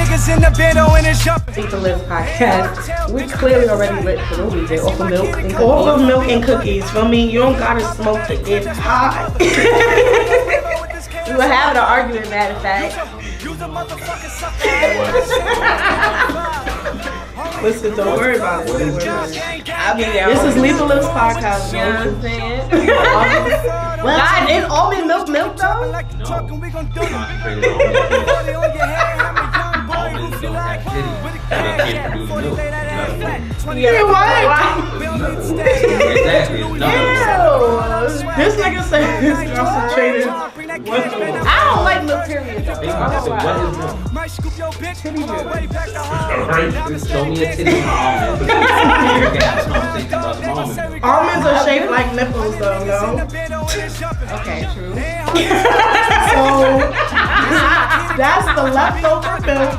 niggas in the bando and it's jumping. Beat the Lipz podcast. We clearly already lit for what we did. Off of milk and cookies. Off of milk and cookies. For me, you don't gotta smoke to get high. We were having an argument, matter of fact. Listen, don't worry about it. I'll be there. This is Lethal Lipz podcast. You know what I'm saying? God, is almond milk though? Almonds don't have titties. They can't produce milk. Yeah, what? Exactly. This nigga said it's concentrated. I don't like milk period though. So what is milk? Titty milk. Show me a titty from almond. Almonds are shaped like nipples though, no? Okay, true. So that's the leftover milk.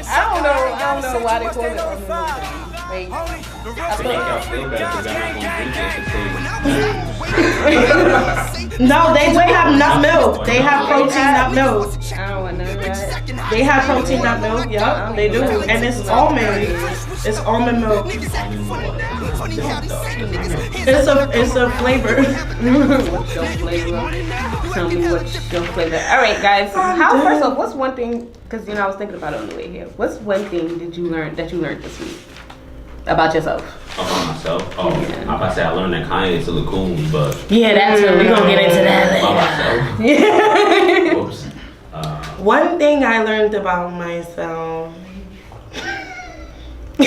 I don't know why they call it almond milk. Like, No, they do have nut milk. They have protein nut milk. I don't want none of that. They have protein nut milk. Yup, they do. And it's almond. It's almond milk. It's a flavor. What's your flavor? Tell me what's your flavor. Alright guys, first off, what's one thing, because I was thinking about it on the way here. What's one thing that you learned this week about yourself? About myself? Oh, I'm about to say I learned that Kanye is still a coon, but... Yeah, that's what we're going to get into that later. About myself? Oops. One thing I learned about myself. I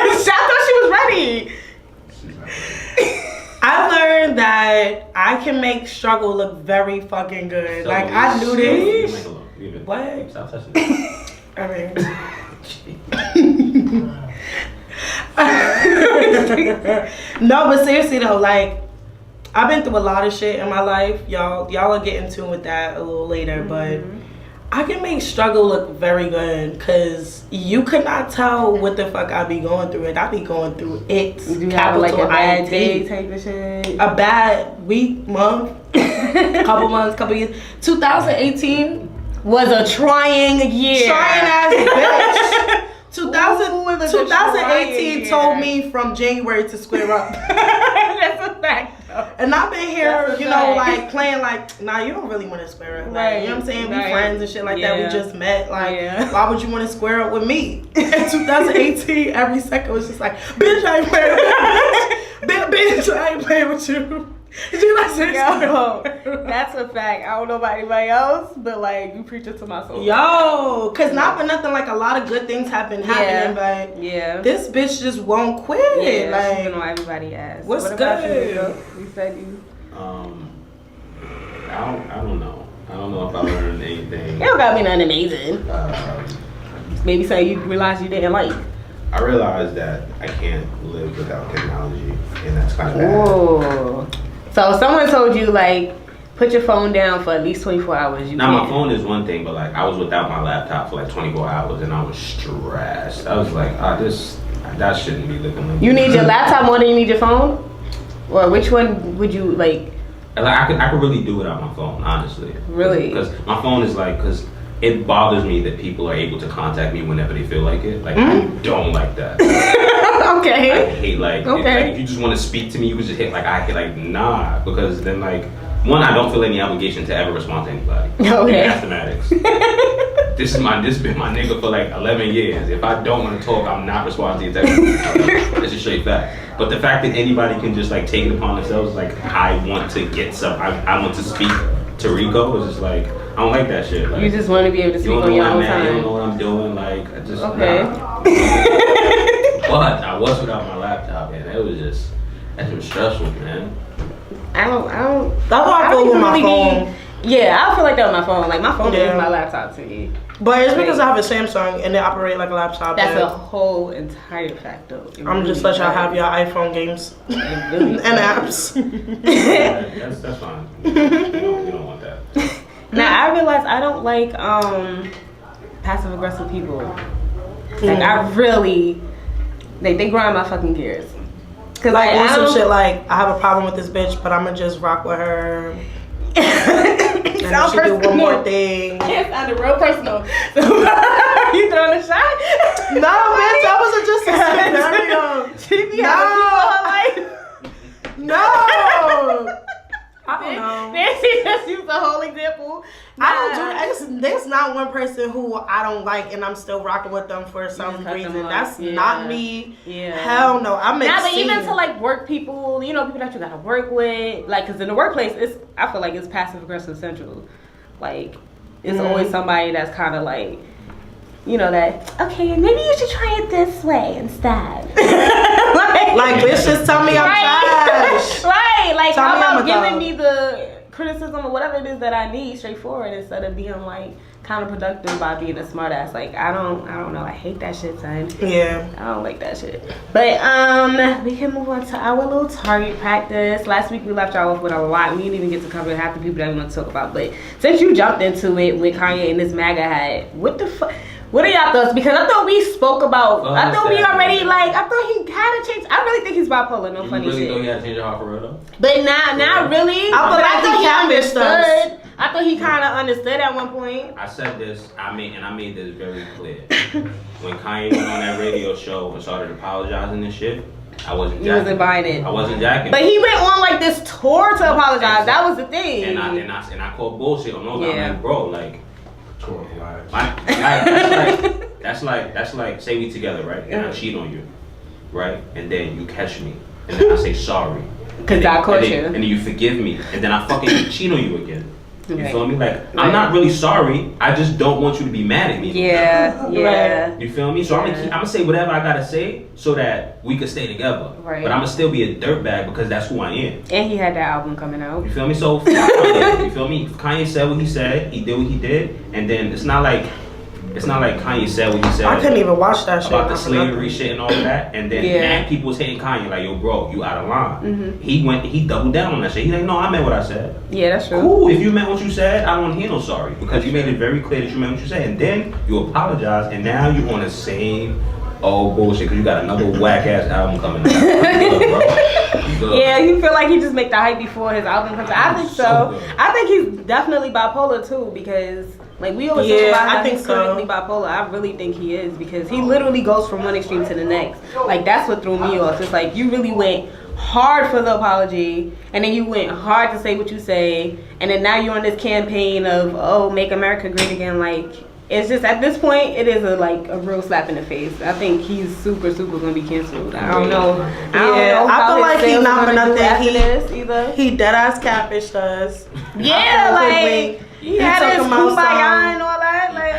thought she was ready. I learned that I can make struggle look very fucking good. Like, I knew this. What? Stop touching me. I mean. No, but seriously though, like, I've been through a lot of shit in my life. Y'all will get in tune with that a little later, but I can make struggle look very good because you could not tell what the fuck I be going through, and I be going through it. You have like a bad day type of shit? A bad week, month, couple years. 2018 was a trying year. Trying ass bitch. 2018 told me from January to square up. That's a fact. And I've been here, you know, like playing like, nah, you don't really want to square up. Like, right. You know what I'm saying? We Right. friends and shit like that. We just met. Like, why would you want to square up with me? In 2018, every second was just like, bitch, I ain't playing with you. Bitch, I ain't playing with you. Did you like say Yo, that's a fact. I don't know about anybody else, but like, you preach it to my soul. Yo, cause not for nothing, like a lot of good things have been happening, but this bitch just won't quit. Yeah, like, she's been on everybody ass. What's what good? About you said you. I don't know. I don't know if I learned anything. It don't gotta be nothing amazing. Maybe something you realized you didn't like. I realized that I can't live without technology, and that's kind of bad. Whoa. So if someone told you like, put your phone down for at least 24 hours, you Now can't. my phone is one thing, but like I was without my laptop for like 24 hours, and I was stressed. I was like, that shouldn't be looking like. You need your laptop more than you need your phone, or which one would you like? Like I could really do without my phone, honestly. Really? Because my phone is like, because it bothers me that people are able to contact me whenever they feel like it. Like I don't like that. Okay. I hate like, if you just want to speak to me, you can just hit like nah, because then like one, I don't feel any obligation to ever respond to anybody. Okay. Mathematics. This been my nigga for like 11 years. If I don't want to talk, I'm not responding to you. That's a straight fact. But the fact that anybody can just like take it upon themselves, like I want to get some, I want to speak to Rico, is just like, I don't like that shit. Like, you just want to be able to speak on your own time. You don't know what I'm doing. Like, I just nah. But I was without my laptop, and it was stressful, man. I don't. That's how I feel with my phone. Yeah, I feel like that with my phone. Like my phone is my laptop to me. But it's because I have a Samsung and they operate like a laptop. That's a whole entire fact, though. I'm just let y'all have your iPhone games and apps. That's fine. You don't want that. Now I realize I don't like passive aggressive people. Like I really, they grind my fucking gears. Cause like I some don't- shit like I have a problem with this bitch, but I'ma just rock with her. And if she do one more thing. It sounded real personal. You throwing a shot? No, bitch, that wasn't just a scenario. She be having people in her life. No. I don't know. Nancy just used the whole example. I don't do that. There's not one person who I don't like and I'm still rocking with them for some reason. That's not me. Yeah. Hell no. I'm but even to like work people, you know, people that you gotta work with, like, cause in the workplace, I feel like it's passive aggressive central. Like, it's always somebody that's kind of like, you know, that, okay, maybe you should try it this way instead. like bitch, just tell me I'm trash. Right, like, Tell how me I'm about a giving dog. me the criticism or whatever it is that I need straightforward instead of being like counterproductive by being a smart ass. Like, I don't know, I hate that shit, son. Yeah. I don't like that shit. But we can move on to our little target practice. Last week we left y'all off with a lot. We didn't even get to cover half the people that we want to talk about. But since you jumped into it with Kanye and this MAGA hat, what the fuck? What are y'all thoughts? Because I thought we spoke about. I thought we already like. I thought he had to change. I really think he's bipolar. No funny shit. You really thought he had to change your heart for real though? But not really. I But like thought he canvassed us. understood. I thought he kind of understood at one point. I said this, I made this very clear. When Kanye went on that radio show and started apologizing and shit, I wasn't jacking. He wasn't buying it. I wasn't jacking. But he went on like this tour to apologize. That was the thing. And I called bullshit on those. Yeah. I'm like, bro, like, that's like say we together, right? And I cheat on you, right? And then you catch me, and then I say sorry. Because I caught you. And then you forgive me, and then I fucking cheat on you again. You Right. feel me? Like, I'm not really sorry. I just don't want you to be mad at me. Yeah. You feel me? So I'm gonna say whatever I gotta say so that we can stay together. Right. But I'm gonna still be a dirtbag because that's who I am. And he had that album coming out. You feel me? So, you feel me? Kanye said what he said. He did what he did. And then it's not like Kanye said what he said. I couldn't even watch that shit. About the slavery shit and all of that. And then mad people was hating Kanye like, yo, bro, you out of line. He doubled down on that shit. He like, no, I meant what I said. Yeah, that's true. Cool, if you meant what you said, I don't want to hear no sorry. Because you made it very clear that you meant what you said. And then you apologize, and now you on the same bullshit because you got another whack ass album coming out. You good, bro. You good. Yeah, you feel like he just make the hype before his album comes out. I think so. good. I think he's definitely bipolar too because like we always talk about how he's clinically bipolar. I really think he is because he literally goes from one extreme to the next. Like that's what threw me off. It's like you really went hard for the apology and then you went hard to say what you say and then now you're on this campaign of make America great again. Like it's just at this point it is a real slap in the face. I think he's super gonna be canceled. I don't know. I feel like he's not for nothing. Either. He dead ass catfished us. Yeah, like he had his kumbaya and all that. Like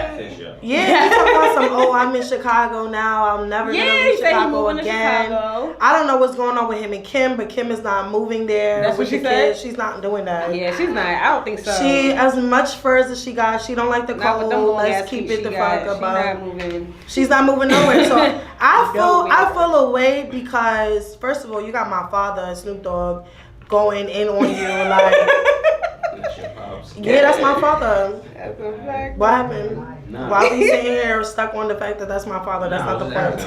yeah, he talking about some I'm in Chicago now. I'm never gonna leave Chicago again. I don't know what's going on with him and Kim, but Kim is not moving there. That's what she said. She's not doing that. Yeah, she's not. I don't think so. She as much furs as she got. She don't like the cold. Let's keep it the fuck about. She's not moving nowhere. So I feel away because first of all, you got my father, Snoop Dogg, going in on you like. Yeah, that's my father. That's a fact. What happened? Nah. Why are we sitting here stuck on the fact that that's my father? That's not the point.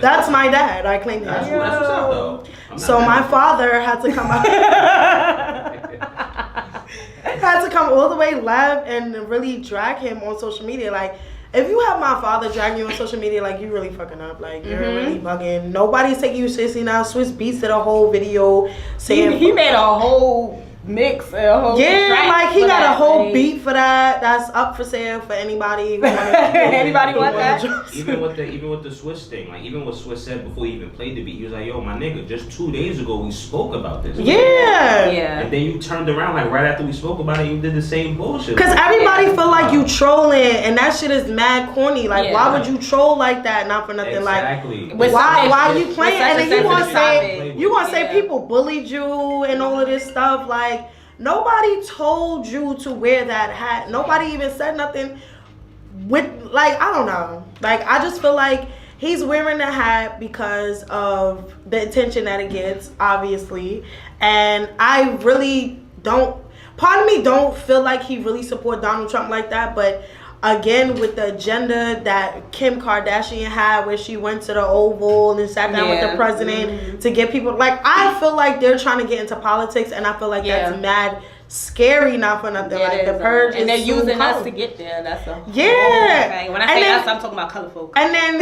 That's my dad. I claim that. That's what's up, though. So my father had to come out. Had to come all the way left and really drag him on social media. Like, if you have my father dragging you on social media, like, you really fucking up. Like, you're really bugging. Nobody's taking you seriously now. Swiss Beats did a whole video saying... He made a whole mix, a whole track like, he got a whole like, beat for that. That's up for sale for anybody. Anybody want that? Even with the Swiss thing, like, even what Swiss said before he even played the beat, he was like, yo, my nigga, just 2 days ago we spoke about this. Yeah. And then you turned around, like, right after we spoke about it, you did the same bullshit. Because everybody feel like you trolling, and that shit is mad corny. Like, why would you troll like that? Not for nothing. Exactly. Like, why are you playing? And then you want to say Yeah. people bullied you and all of this stuff. Like, nobody told you to wear that hat. Nobody even said nothing with, like, I don't know. Like, I just feel like he's wearing the hat because of the attention that it gets, obviously. And I really don't, part of me don't feel like he really support Donald Trump like that, but again with the agenda that Kim Kardashian had, where she went to the Oval and sat down with the president to get people. Like, I feel like they're trying to get into politics, and I feel like that's mad scary, not for nothing. Like, the purge, and they're using us to get there. That's the whole thing. When I say us, I'm talking about color folk. And then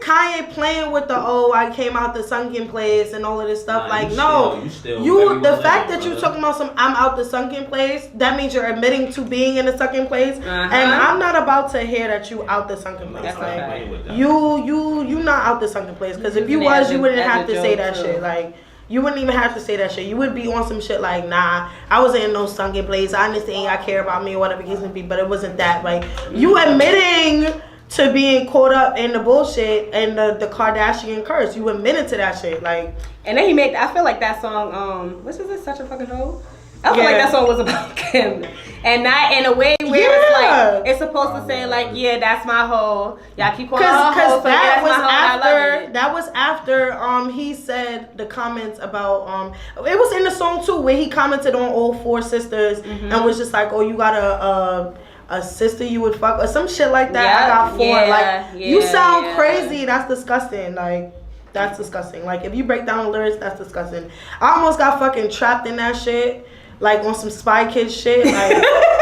Kanye playing with the I came out the sunken place and all of this stuff. Like, no, the fact that you talking about some I'm out the sunken place, that means you're admitting to being in the sunken place. And I'm not about to hear that you out the sunken place. Like, you not out the sunken place, because if you was, you wouldn't have to say that shit. Like, you wouldn't even have to say that shit. You would be on some shit like, nah, I wasn't in no sunken place. I understand y'all care about me or whatever the case may be, but it wasn't that. Like, you admitting to being caught up in the bullshit and the Kardashian curse. You admitted to that shit. Like, and then I feel like that song, what is it, Such a Fucking Hoe? I feel like that song was about Kim, and not in a way where it's like it's supposed to say like, yeah, that's my hoe. Y'all keep calling her hoe. Because that was after he said the comments about it was in the song too, where he commented on all 4 sisters and was just like, oh, you got a sister you would fuck or some shit like that. I got 4. You sound crazy. That's disgusting. Like, that's disgusting. Like, if you break down the lyrics, that's disgusting. I almost got fucking trapped in that shit. Like, on some Spy Kids shit. Like,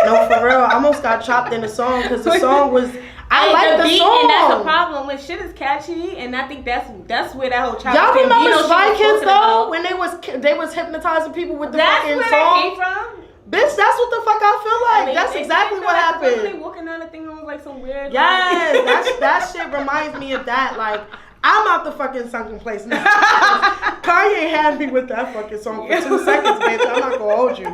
no, for real. I almost got trapped in the song because the song was... I like the beat, song. And that's the problem. When shit is catchy, and I think that's where that whole y'all remember Spy Kids, though? When they was hypnotizing people with the fucking song? That's where that came from? Bitch, that's what the fuck I feel like. That's exactly what happened. They walking down the thing and was like some weird... Yes, that shit reminds me of that. Like, I'm out the fucking sunken place now. Kanye had me with that fucking song for 2 seconds, bitch. I'm not gonna hold you.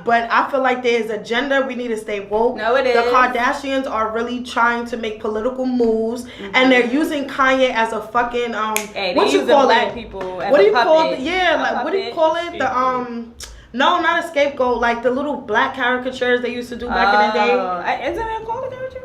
But I feel like there's agenda. We need to stay woke. No, it is. The Kardashians are really trying to make political moves, and they're using Kanye as a fucking what you call black people as what do you puppet. call it? Yeah, like what do you call it? The no, not a scapegoat. Like the little black caricatures they used to do back in the day. Isn't it called a caricature?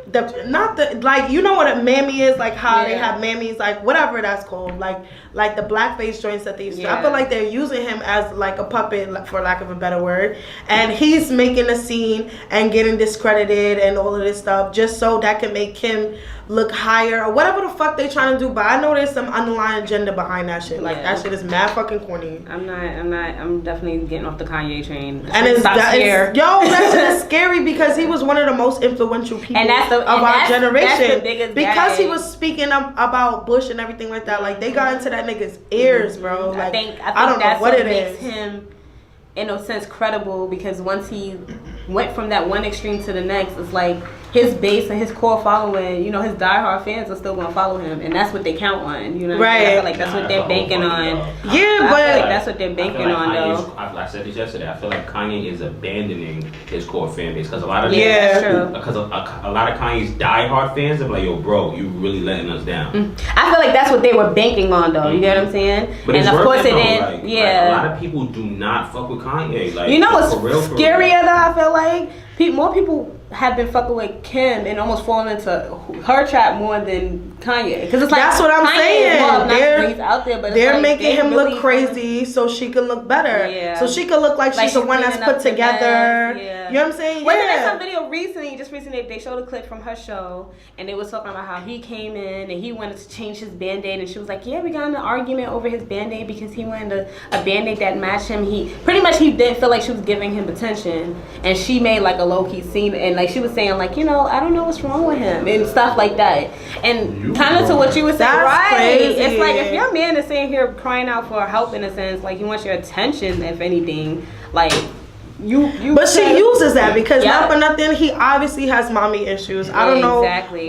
Like, you know what a mammy is, like how they have mammies, like whatever that's called, like the blackface joints that they used to. I feel like they're using him as like a puppet, for lack of a better word, and he's making a scene and getting discredited and all of this stuff just so that can make him look higher or whatever the fuck they trying to do. But I know there's some underlying agenda behind that shit. Like that shit is mad fucking corny. I'm definitely getting off the Kanye train. And that shit is scary because he was one of the most influential people of our generation. Because he was speaking about Bush and everything like that. Like, they got into that nigga's ears, bro. Like, I don't know what it is. Makes him, in a sense, credible, because once he went from that one extreme to the next, it's like his base and his core following, you know, his diehard fans are still gonna follow him, and that's what they count on, you know. Right. I feel like that's what they're banking on. Yeah, but I feel like that's what they're banking on, though. I said this yesterday. I feel like Kanye is abandoning his core fan base because a lot of because a lot of Kanye's diehard fans are like, yo, bro, you really letting us down. I feel like that's what they were banking on, though. You get what I'm saying? But and of course it did. Like, a lot of people do not fuck with Kanye. Like, you know what's scarier though? I feel like more people have been fucking with Kim and almost falling into her trap more than Kanye. Because it's like, that's what I'm saying. He's out there, but they're making him really look crazy so she can look better. Yeah. So she can look like she's the one that's put together. Yeah. You know what I'm saying? Wasn't there some video recently, they showed a clip from her show, and they was talking about how he came in and he wanted to change his Band-Aid, and she was like, yeah, we got in an argument over his Band-Aid because he wanted a Band-Aid that matched him. He didn't feel like she was giving him attention, and she made like a low-key scene, and like she was saying like, you know, I don't know what's wrong with him and stuff like that. And kind of to what you were saying, right? Crazy. It's like if your man is sitting here crying out for help, in a sense, like he wants your attention, if anything, like you. But she uses that because not for nothing, he obviously has mommy issues. I don't know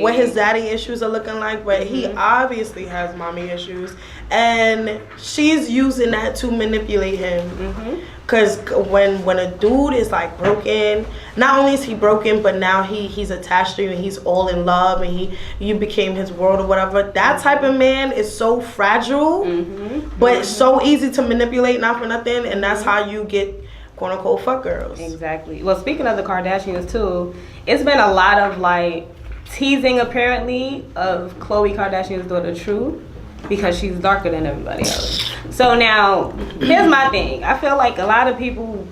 what his daddy issues are looking like, but he obviously has mommy issues, and she's using that to manipulate him. Because when a dude is like broken, not only is he broken, but now he's attached to you and he's all in love and you became his world or whatever. That type of man is so fragile, but so easy to manipulate, not for nothing. And that's how you get quote unquote fuck girls. Exactly. Well, speaking of the Kardashians too, it's been a lot of like teasing apparently of Khloe Kardashian's daughter True, because she's darker than everybody else. So now, here's my thing. I feel like a lot of people,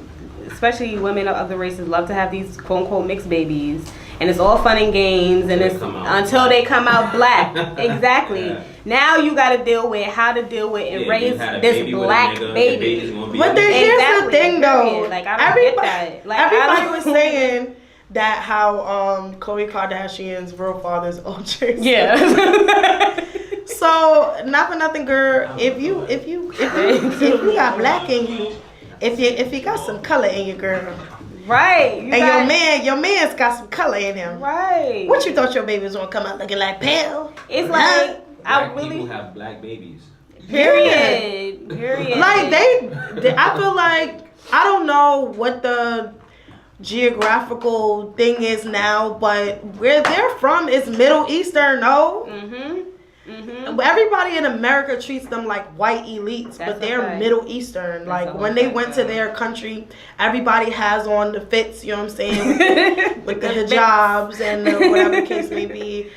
especially women of other races, love to have these quote-unquote mixed babies. and it's all fun and games, and it's until they come out black. Exactly. Yeah. Now you got to deal with how to deal with and raise this black baby. But here's the thing, though. Like I don't get that. Like everybody was saying that how Khloe Kardashian's real father's OJ. Yeah. So not for nothing, girl. If you got black in you, if you got some color in your girl. Right. Your man's got some color in him. Right. What you thought your baby was gonna come out looking like pale? It's like black people have black babies. Period. Like they I feel like I don't know what the geographical thing is now, but where they're from is Middle Eastern, no? Everybody in America treats them like white elites, but they're Middle Eastern. Like when they went to their country, everybody has on the fits, you know what I'm saying? With the hijabs and whatever the case may be.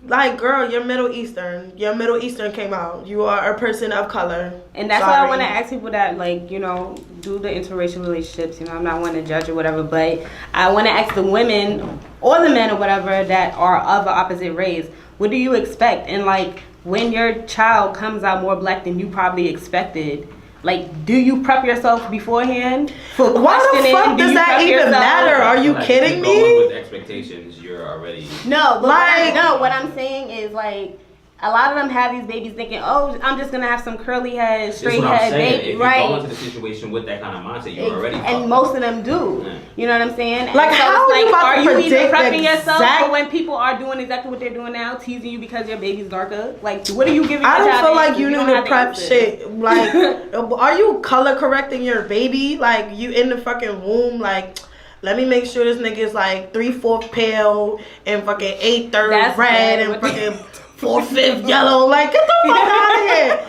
Like, girl, you're Middle Eastern. Your Middle Eastern came out. You are a person of color. And that's why I want to ask people that, like, you know, do the interracial relationships. You know, I'm not one to judge or whatever, but I want to ask the women or the men or whatever that are of the opposite race, what do you expect? And, like, when your child comes out more black than you probably expected, like, do you prep yourself beforehand for questioning? Why the fuck does that even matter? Are you kidding me? With expectations, you're already... No, but what I'm saying is, like, a lot of them have these babies thinking, oh, I'm just going to have some curly head, straight head baby. If right. you go into the situation with that kind of mindset, you're already and most of them do. Yeah. You know what I'm saying? Like, so how it's like, are you even prepping yourself for when people are doing exactly what they're doing now, teasing you because your baby's darker? Like, what are you giving I your don't child feel like you don't need to have prep answers. shit. Like, are you color correcting your baby? Like, you in the fucking womb, like... Let me make sure this nigga is like 3/4 pale and fucking 1/3 red and fucking 4/5 yellow. Like, get the fuck out of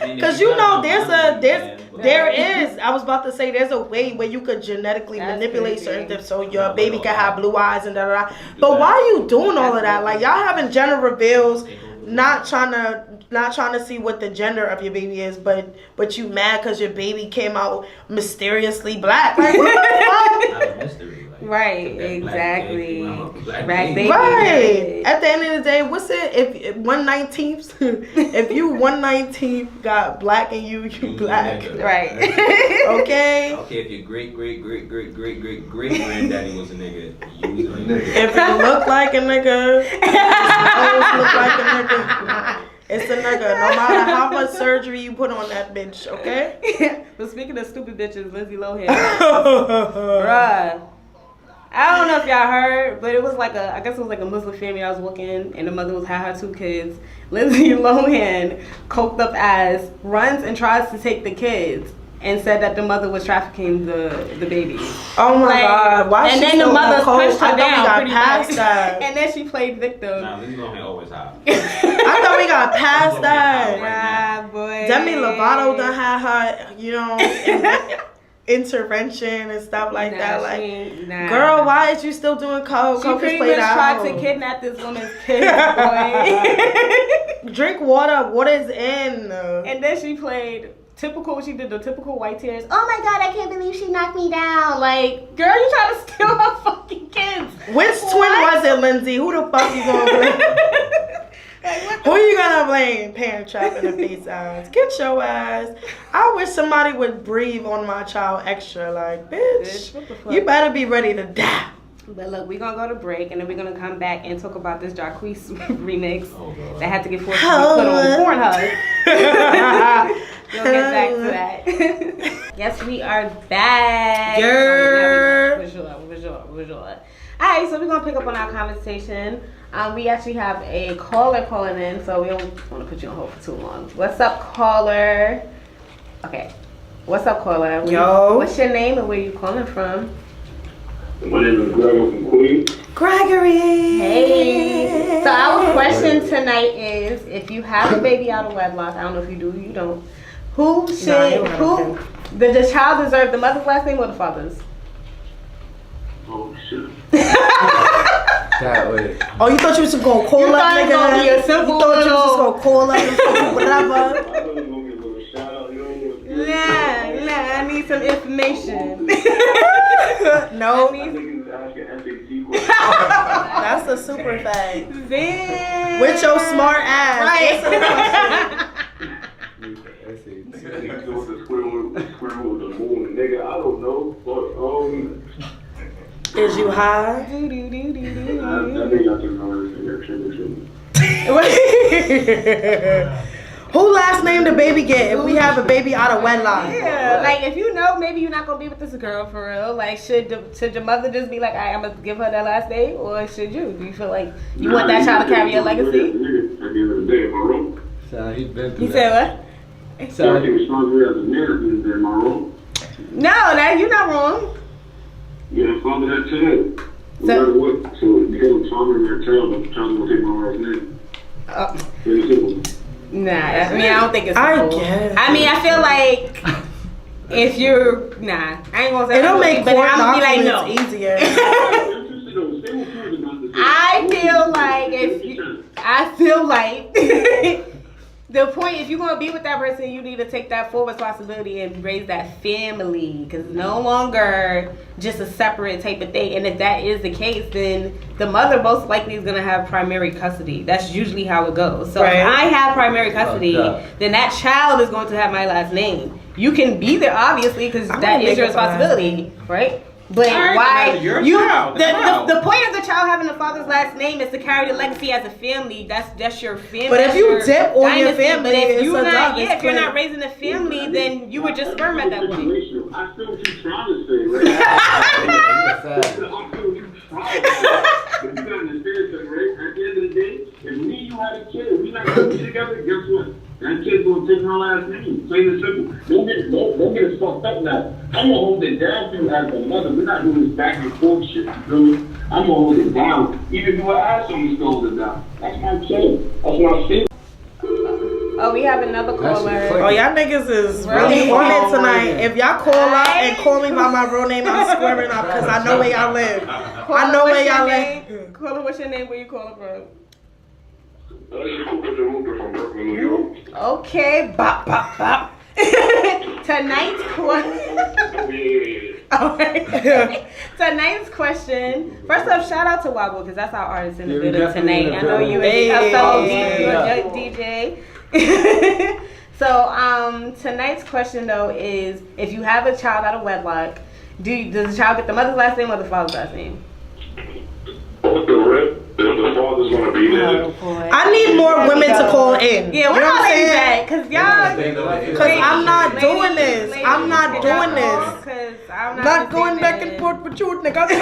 here. Cause you know there is. I was about to say there's a way where you could genetically manipulate certain things so your baby can have blue eyes and da da da. But why are you doing all of that? Like, y'all having gender reveals, not trying to see what the gender of your baby is, but you mad because your baby came out mysteriously black. Like, what the fuck? Not a mystery. Right, exactly. Black baby. Right. At the end of the day, what's it? If 1/19, if you 1/19 got black and you black. Right. Okay. Okay, if your great granddaddy was a nigga, you was a nigga. If you look like a nigga, always look like a nigga. It's a nigga, no matter how much surgery you put on that bitch, okay? But speaking of stupid bitches, Lindsay Lohan. Bruh. I don't know if y'all heard, but it was like I guess it was like a Muslim family I was walking, and the mother had her 2 kids. Lindsay Lohan, coked up ass, runs and tries to take the kids, and said that the mother was trafficking the baby. Oh my God! Why? And then the mother pushed her down pretty past that. And then she played victim. Nah, Lindsay Lohan always hot. I thought we got past that. Nah, boy. Demi Lovato done had her, you know, intervention and stuff like that. Like, girl, why is you still doing coke? She pretty much tried to kidnap this woman's kid, boy. Drink water. What is in? And then she played typical. She did the typical white tears. Oh my God, I can't believe she knocked me down. Like, girl, you trying to steal her fucking kids. Which twin was it, Lindsay? Who the fuck you gonna blame? Who you gonna blame? Parent trap in the face ass. Get your ass. I wish somebody would breathe on my child extra. Like, bitch what the fuck? You better be ready to die. But look, we're gonna go to break and then we're gonna come back and talk about this Jacquees remix that had to get forced to be put on Pornhub. We'll get back to that. Yes, we are back. Visual. Alright, so we're gonna pick up on our conversation. We actually have a caller calling in, so we don't want to put you on hold for too long. What's up, caller? Okay. What's up, caller? Yo. What's your name and where you calling from? My name is Gregory from Queens. Gregory. Hey. So our question tonight is, if you have a baby out of wedlock, I don't know if you do or you don't, does the child deserve the mother's last name or the father's? Oh, shit. That way. Oh, you thought you was gonna call up, nigga? Gonna be a simple you thought you was just gonna call up and whatever? I thought you were going to give a little shout out. You know, Nah, I need some information. No. I think he was asking SAT questions. That's a super fact. Vin. With your smart ass. Right. Nigga go to squirrel with the moon. Nigga, I don't know. But, Is you high? I think I can know this. Who last name the baby get if we have a baby out of wedlock? Yeah, like if you know maybe you're not gonna be with this girl for real, like should your mother just be like, I'm gonna give her that last name, or should you? Do you feel like you want that child to carry your legacy? At the end of the day, am I wrong? So he's been through You said what? So I think responsibility as a man, am I wrong? No, that you're not wrong. Yeah, father that child. No matter what. So because I'm fathering that child, the child's gonna take my last name. Very simple. Nah, I mean I don't think it's. I simple. guess. I mean I feel like if you're I ain't gonna say It'll make but court I'm gonna be like documents no. easier. I feel like the point, if you're gonna be with that person, you need to take that full responsibility and raise that family, because it's no longer just a separate type of thing. And if that is the case, then the mother most likely is gonna have primary custody. That's usually how it goes. So if I have primary custody, then that child is going to have my last name. You can be there obviously because that is your responsibility, right? But why the point of the child having the father's last name is to carry the legacy as a family. That's your family. But if you dip on your family, but if it's if you're not raising a family, then you were just sperm at that point. I feel what you're trying to say, right? I feel what you're trying to say. But you gotta understand something, right? At the end of the day, if me and you had a kid, we not gonna be together, guess what? That kid's gonna take my last name. Plain and simple. Don't get us fucked up now. I'm gonna hold it down for you as a mother. We're not doing this back and forth shit, you feel me? I'm gonna hold it down. Even if you ask me, you still hold it down. That's my kid. That's my shit. Oh, we have another caller. Oh, y'all niggas is really on it tonight. If y'all call up and call me by my real name, I'm squaring up because I know where y'all live. I know where y'all live. Caller, what's your name? Where you calling from? From Brooklyn, New York. Okay, bop, bop, bop. Tonight's question. Tonight's question. First off, shout out to Wildboy because that's our artist in the building tonight. I know you a fellow DJ. So, tonight's question though is: if you have a child out of wedlock, does the child get the mother's last name or the father's last name? The father's gonna be there. I need more women to call in. Yeah, we're not ladies at, cause y'all. Because I'm not doing this. I'm not doing this. I'm not going back and forth with you, nigga. Okay?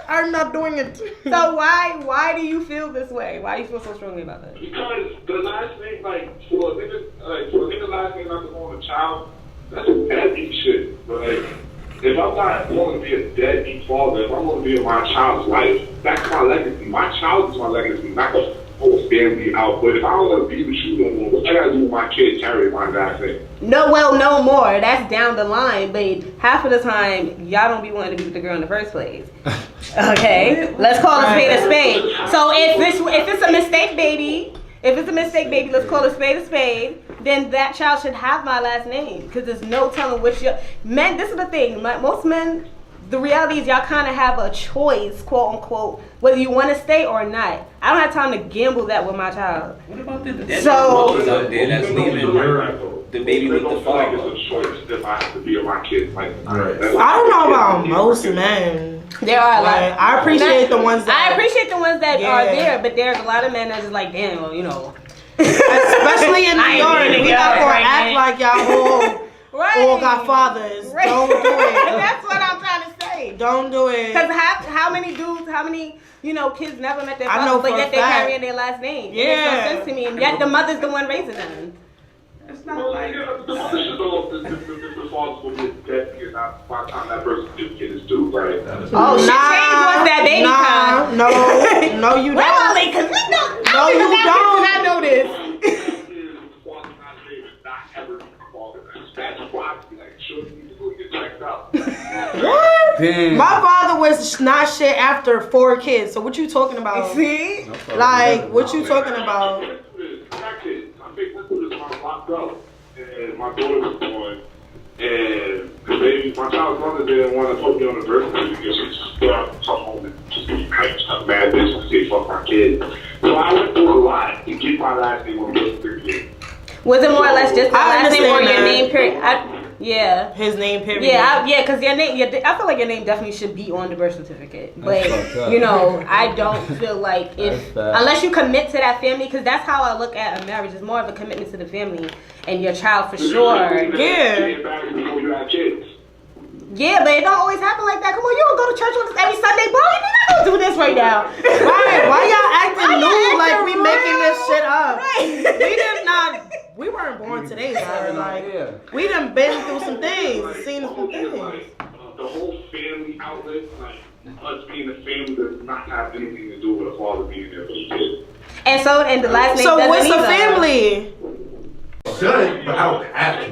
I'm not doing it. So why do you feel this way? Why do you feel so strongly about that? Because the last name, for a nigga last name not to go on a child, that's a deadbeat shit. But if I'm not going to be a deadbeat father, if I'm going to be in my child's life, that's my legacy. My child is my legacy, not the whole family out. But if I don't want to be with you no more, what I got to do with my kid carrying my last name? No more. That's down the line. But half of the time, y'all don't be wanting to be with the girl in the first place. Okay? Let's call a spade a spade. So if it's a mistake, baby, let's call a spade, then that child should have my last name. Because there's no telling which men, this is the thing, most men, the reality is y'all kind of have a choice, quote unquote, whether you want to stay or not. I don't have time to gamble that with my child. What about the So out there that's leaving the baby with the father? It's a choice if I have to be with my kids. I don't know about most men. There are a lot. I appreciate the ones that are there, but there's a lot of men that just like, damn, well, you know. Especially in New York, we not gonna act like y'all all got fathers. Right. Don't do it. That's what I'm trying to say. Don't do it. Because how many kids never met their fathers, but yet they carrying their last name. Yeah. It makes no sense to me, and yet the mother's the one raising them. It's not like the mother should know if the father's going to be dead because by the time that person's kid is due, right? Oh, shit changed once that baby comes. No, you don't. Really? Because we don't. No, you don't. I know this. That's why I be like, sure, you need to go get checked out. What? Damn. My father was not shit after 4 kids. So what you talking about? See? Like, what you talking about? I think this was my locked up, and my daughter was born, and the baby, my child's mother didn't want to put me on the birth certificate. She just come home and just be mad bitch and say fuck my kid. So I went through a lot to get my last name on the birth certificate. Was it more or less just the I last name or understand your that. name period? Yeah. His name, period. Yeah, because your name, I feel like your name definitely should be on the birth certificate. But, you know, I don't feel like unless you commit to that family, because that's how I look at a marriage. It's more of a commitment to the family and your child for sure. Yeah. Yeah, but it don't always happen like that. Come on, you don't go to church with us every Sunday, bro. You're not gonna do this right now. Right? Why y'all acting Why y'all new like acting we real? making this shit up? Right. We weren't born today, sir. Like, we done been through some things, seen some things. The whole family outlet, like us being a family, does not have anything to do with a father being there for the kid. And the last name So doesn't what's a either. family? Should, but I don't have to.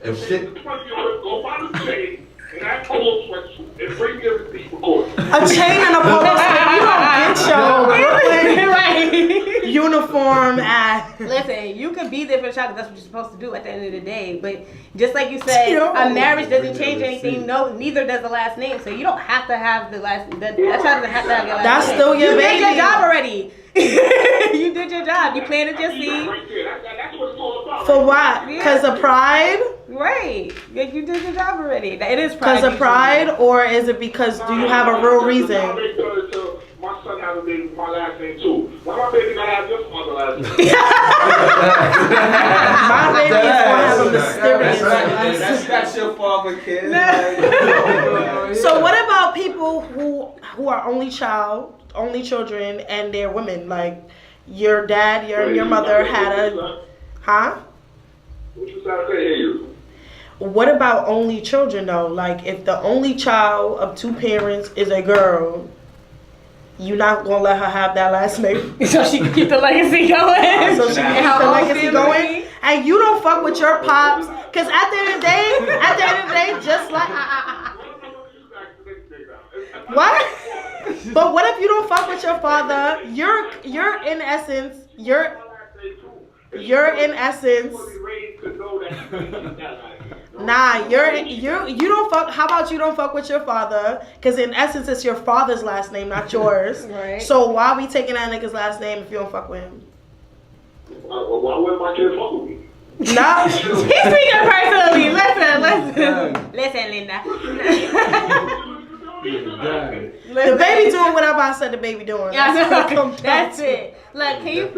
If shit. Go buy the chain and that polo sweatshirt and bring me everything for court. A chain and a polo stick. You don't get your Brooklyn uniform at. Listen, you could be there for the child 'cause that's what you're supposed to do at the end of the day. But just like you said, Yo. a marriage doesn't change anything. No, neither does the last name. So you don't have to have the last. That child doesn't have to have your last That's name. still your You did your baby. job already. You did your job. You planted your seed. Right there. That's what it's all about. For what? Because of pride? Right. You did your job already. It is pride. Because of pride? Or is it because do you have a real reason? My son has a baby with my last name too. Why my baby gotta have your father's last name? My baby is going to have a mysterious last That's your father, kid. So what about people who are only children and they're women? Like your dad, your mother had a huh? What you trying to say here? What about only children though? Like if the only child of two parents is a girl, you not gonna let her have that last name? So she can keep the legacy going. So she can keep the legacy going. And you don't fuck with your pops, cause at the end of the day, just like what? But what if you don't fuck with your father? You're in essence, you're in essence. Nah, you don't fuck. How about you don't fuck with your father? Cause in essence, it's your father's last name, not yours. Right. So why we taking that nigga's last name if you don't fuck with him? Why wouldn't my kid fuck with me? No. He's speaking personally. Listen, Linda. The baby doing whatever I said the baby doing. Yeah, That's what it comes down that's to. it. Look, can you?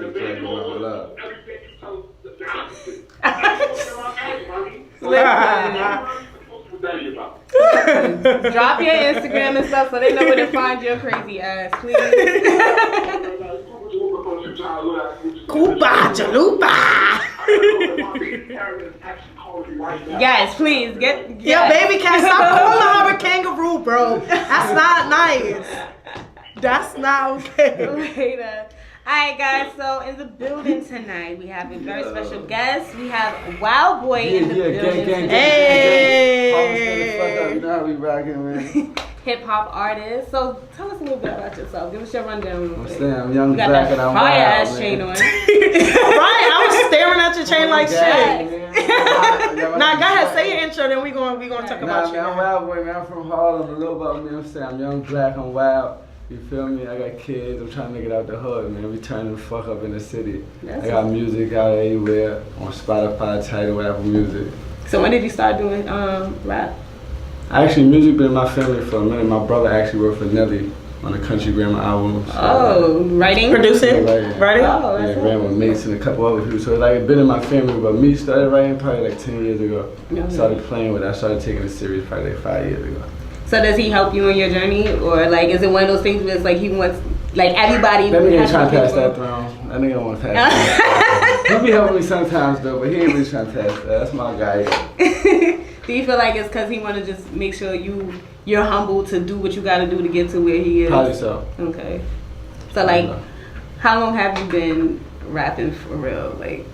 Drop your Instagram and stuff so they know where to find your crazy ass, please. Koopa Chalupa. Guys, please get. Yo, baby cat, stop calling her a kangaroo, bro. That's not nice. That's not okay. Later. Alright guys, so in the building tonight we have a very special guest. We have Wildboy in the building tonight. Hey. You know how we rocking, man. Hip hop artist. So tell us a little bit about yourself. Give us your rundown real quick. I'm young, You got black, that and I'm fire wild, ass man. chain on. Right, I was staring at your chain like shit. Nah, go ahead, say your intro, then we gonna talk about you. Man, I'm Wildboy, man. I'm from Harlem. A little about me, I'm saying I'm young, black, I'm wild. You feel me? I got kids. I'm trying to make it out the hood, man. We turning the fuck up in the city. I got music out everywhere on Spotify, Tidal, Apple Music. So when did you start doing rap? Actually, music been in my family for a minute. My brother actually worked for Nelly on the Country Grammar album. So Writing? Producing? Writing? Oh, yeah, that's ran with Mace and a couple other people. So like, it been in my family, but me started writing probably like 10 years ago. Started playing with it. I started taking it serious probably like 5 years ago. So does he help you in your journey? Or like, is it one of those things where it's like he wants, like everybody. That nigga ain't has trying to pass people- that throne. That nigga don't want to pass that. He be helping me sometimes though, but he ain't really trying to pass that. That's my guy. Do you feel like it's because he want to just make sure you're humble to do what you got to do to get to where he is? Probably so. Okay. So like, how long have you been rapping for real? Like,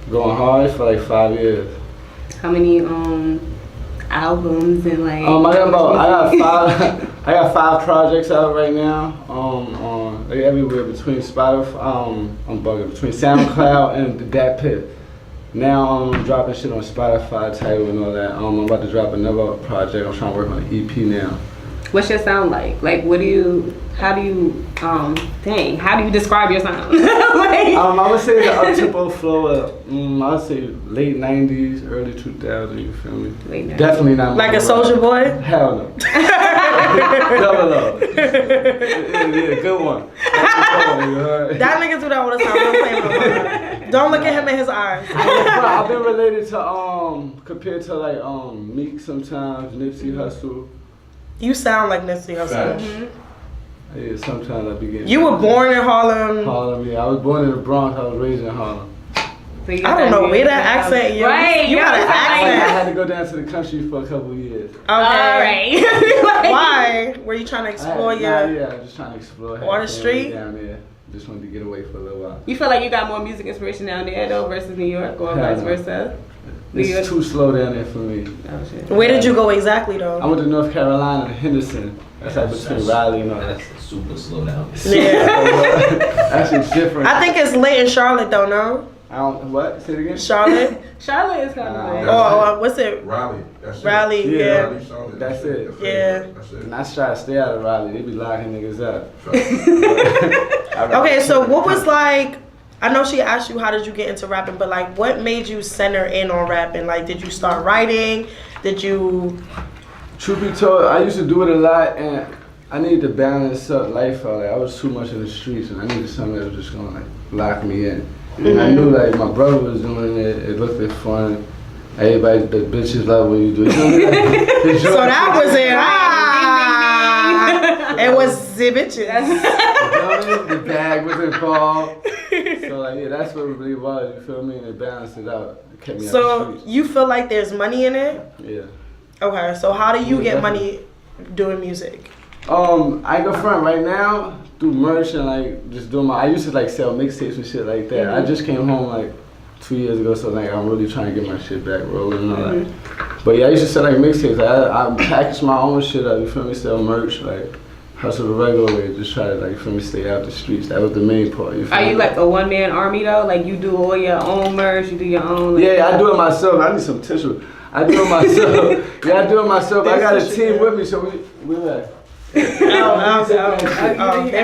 Going hard for like 5 years. how many albums and like? I got 5 projects out right now. Like everywhere between Spotify, I'm bugging, between SoundCloud and the Dat Pit. Now I'm dropping shit on Spotify, Tidal, and all that. I'm about to drop another project. I'm trying to work on an EP now. What's your sound like? Like, how do you describe your sound? Like, I would say the uptempo flow. I would say late '90s, early 2000s. You feel me? Late 90s. Definitely not Like a Soulja Boy? Hell no. Double up. Yeah, good one. That nigga do that all the time. Don't play with him. Don't look at him in his eyes. I've been related to compared to like Meek sometimes, Nipsey Hussle. You sound like Nipsey Hussle. Yeah, sometimes I be getting. You were born in Harlem. Harlem, yeah. I was born in the Bronx. I was raised in Harlem. So you I don't know where that accent is. Right, You got an I accent. had to go down to the country for a couple of years. Okay. All right. Why? Were you trying to explore your... Yeah, I'm just trying to explore. On the street? Down there. Just wanted to get away for a little while. You feel like you got more music inspiration down there though versus New York, or vice versa? It's too slow down there for me. Oh shit. Where did you go exactly though? I went to North Carolina, Henderson. That's like between Raleigh and all that. That's super slow down. Yeah. That shit's different. I think it's late in Charlotte though, no? I don't, what? Say it again? Charlotte? Charlotte is kind of late. What's it? Raleigh. That's it. Raleigh, Yeah. yeah. Raleigh, Charlotte, That's it. Yeah. That's it. And I try to stay out of Raleigh. They be locking niggas up. Okay, so what was like, I know she asked you how did you get into rapping, but like what made you center in on rapping? Like did you start writing? Did you... Truth be told, I used to do it a lot, and I needed to balance up life out. Like, I was too much in the streets, and I needed something that was just gonna like lock me in. And I knew like my brother was doing it. It looked like fun. Everybody, the bitches love when you do it. You know what I mean? So that was it. It was the bitches. You know what I mean? The bag was involved. So like yeah, that's what it really was. You feel me? And it balanced it out. It kept me out the So streets. you feel like there's money in it? Yeah. Okay, so how do you Yeah, get definitely. money doing music? I go front right now, do merch and like just doing I used to like sell mixtapes and shit like that. I just came home like 2 years ago, so like I'm really trying to get my shit back rolling and all that. But yeah, I used to sell like mixtapes. Like, I package my own shit up, you feel me? Sell merch, like hustle the regular way, just try to like, you feel me, stay out the streets. That was the main part. You feel Are me? you like a one-man army though? Like you do all your own merch, you do your own. Like, Yeah, I do it myself. I need some tissue. I do it myself. Yeah, I do it myself. I got a team with me, so we like. There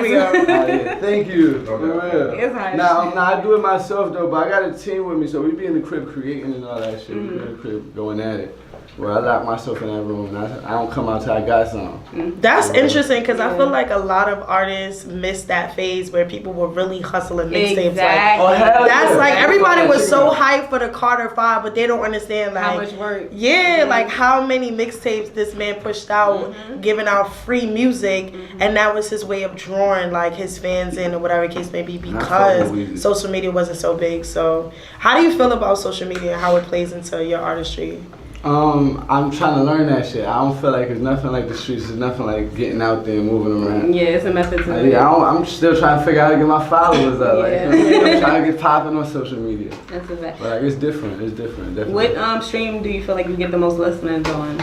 we go. Yeah, thank you. For real. It's hard Nah, I do it myself though, but I got a team with me, so we be in the crib creating and all that shit. We be in the crib going at it. Where I lock myself in that room and I don't come out till I got something. That's interesting because I feel like a lot of artists miss that phase where people were really hustling mixtapes. Exactly. Oh, hell That's yeah. like everybody was so Chicken. hyped for the Carter 5, but they don't understand like How much work? Yeah, like how many mixtapes this man pushed out, giving out free music, and that was his way of drawing like his fans in or whatever case may be because social media wasn't so big. So how do you feel about social media and how it plays into your artistry? I'm trying to learn that shit. I don't feel like it's nothing like the streets. It's nothing like getting out there and moving around. Yeah, it's a method to it. Yeah, I'm still trying to figure out how to get my followers up. Like, Yeah. you know what I mean? I'm trying to get popping on social media. That's a fact. But like, it's different. It's different. Definitely. What stream do you feel like you get the most listeners on?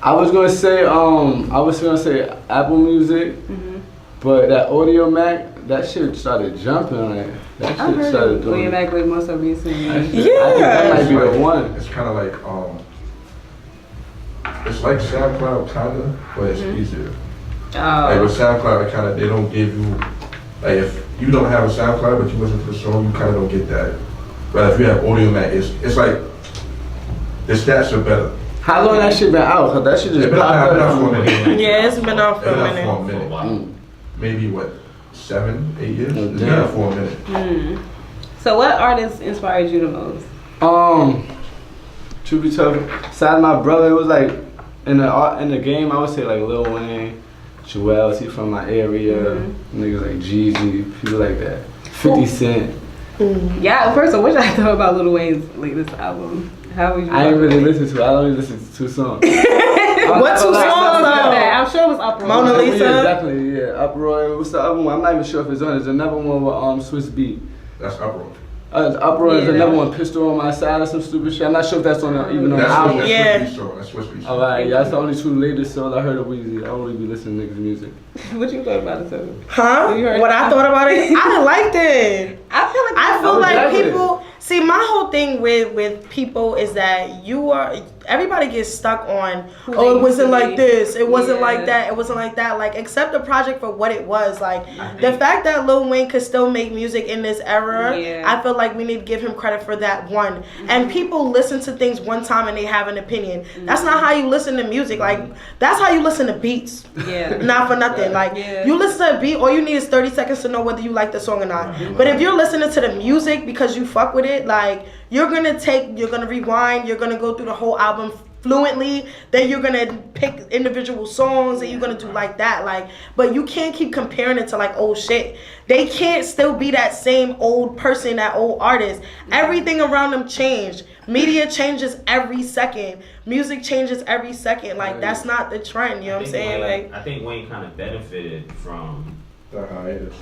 I was gonna say Apple Music, but that Audio Mac, that shit started jumping. Like that I've shit heard started of doing. William Mack with most of recently. I think that might be the one. It's kind of like it's like SoundCloud kinda, but it's easier. Like with SoundCloud, they don't give you like if you don't have a SoundCloud but you listen to the song, you kind of don't get that. But if you have Audio Mac, it's like the stats are better. How long that shit been out? Cause that shit just It's been popped out up. for a minute. Yeah, it's been out for a For a minute. minute. Maybe what, 7, 8 years? Oh, It's been out for a minute. So what artist inspired you the most? Truth be told, besides my brother, it was like in the game. I would say like Lil Wayne, Juelz, he from my area. Niggas like Jeezy, people like that. 50 Cent. Yeah, first of all, what y'all thought about Lil Wayne's latest album? How would you? I ain't really listen to it. I only listen to 2 songs. What 2 songs though? I'm sure it was Uproar. Mona Lisa? Yeah, definitely, yeah. Uproar. What's the other one? I'm not even sure if it's on. There's another one with Swiss Beat. That's Uproar. Uproar is Yeah. another one. Pistol on my side or some stupid shit. I'm not sure if that's on even on the album. Yeah. That's Swiss Beat. Alright, yeah, that's the only 2 latest songs I heard of Weezy. I don't really be listening to niggas' music. What you thought about it, too? Huh? You heard What I thought about it? I liked it. I feel like I I feel like people see my whole thing with people is that everybody gets stuck on it wasn't like this, it wasn't like that, it wasn't like that. Like accept the project for what it was. Like the fact that Lil Wayne could still make music in this era, I feel like we need to give him credit for that one. And people listen to things one time and they have an opinion. That's not how you listen to music. Like that's how you listen to beats. Not for nothing. Like you listen to a beat, all you need is 30 seconds to know whether you like the song or not. But if you're listening to the music because you fuck with it, like you're gonna rewind, you're gonna go through the whole album fluently, then you're gonna pick individual songs and you're gonna do like that. Like, but you can't keep comparing it to like old shit. They can't still be that same old person, that old artist. Everything around them changed. Media changes every second. Music changes every second. Like that's not the trend, you know what I'm saying? Like I think Wayne kind of benefited from the hiatus,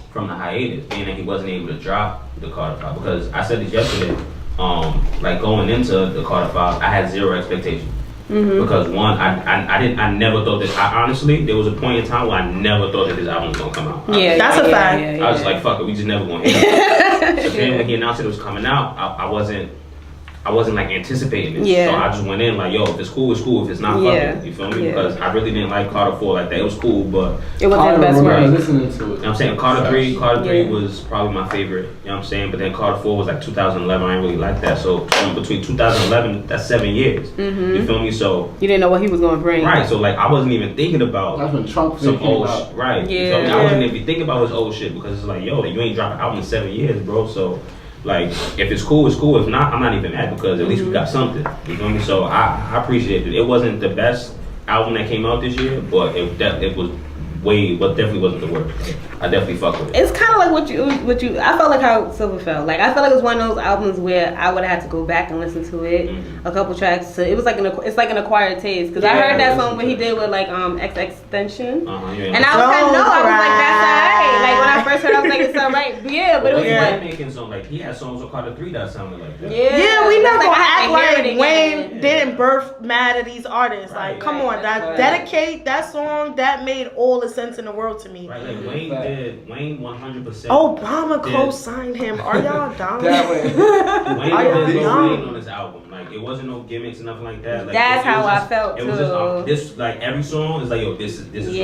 being that he wasn't able to drop the Carter 5. Because I said this yesterday, like going into the Carter 5, I had zero expectations. Because one, I never thought that. Honestly, there was a point in time where I never thought that this album was gonna come out. That's a fact. I was like, fuck it, we just never gonna hear it. So then when he announced it was coming out, I wasn't like anticipating it. So I just went in like, yo, if it's cool, it's cool. If it's not, fuck it. You feel me? Because I really didn't like Carter 4 like that. It was cool, but it wasn't the best way. Listening to it. You know what I'm saying? Carter 3 was probably my favorite. You know what I'm saying? But then Carter 4 was like 2011. I didn't really like that. So between 2011, that's 7 years. You feel me? So you didn't know what he was gonna bring. Right. So like I wasn't even thinking about that's when Trump some old shit. Right. You feel me? I wasn't even thinking about his old shit because it's like, yo, you ain't dropped an album in 7 years, bro. So like, if it's cool, it's cool. If not, I'm not even mad because at least we got something. You feel me? So I appreciate it. It wasn't the best album that came out this year, but it was definitely wasn't the worst. Like, I definitely fuck with it. It's kind of like what you. I felt like how Silver felt. Like I felt like it was one of those albums where I would have had to go back and listen to it a couple tracks. So it was like it's like an acquired taste because I heard that song when he did with like XXXTentacion, and I was like, no, I was like, that's alright. Like when I first heard, I was like, it's alright. Yeah, but it was like making songs like he had songs on Carter 3 that sounded like that. Yeah, we never act like Wayne didn't birth mad at these artists. Like, come on, dedicate that song that made all the sense in the world to me. Right, like Wayne 100%. Obama co-signed him. Are y'all dumb? Wayne did on this album. Like it wasn't no gimmicks or nothing like that. Like, that's how I felt too. It was just this like every song is like, yo, this is this is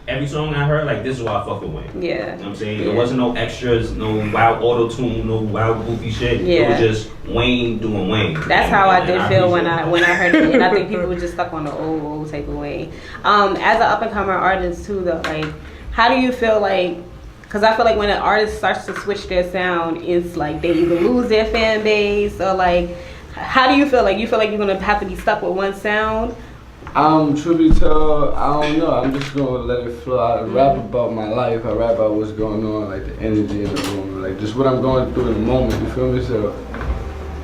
every song I heard, like this is why I fuck with Wayne. Yeah. You know what I'm saying? It wasn't no extras, no wild auto tune, no wild goofy shit. It was just Wayne doing Wayne. That's how I did feel when I heard it. And I think people were just stuck on the old type of Wayne. As an up and comer artist too though, like how do you feel like, because I feel like when an artist starts to switch their sound, it's like they either lose their fan base or like, how do you feel like? You feel like you're going to have to be stuck with one sound? Truth be told, I don't know. I'm just going to let it flow. I rap about my life. I rap about what's going on, like the energy in the room, like just what I'm going through in the moment, you feel me? So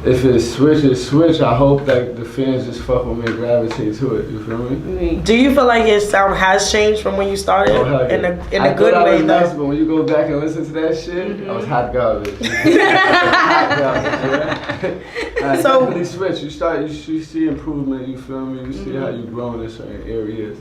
if it's switch, I hope that the fans just fuck with me and gravitate to it, you feel me? Do you feel like your sound has changed from when you started? In a good way, though? Nice, but when you go back and listen to that shit, I was hot garbage. Hot garbage, yeah? So definitely switch. You see improvement, you feel me? You see how you growing in certain areas.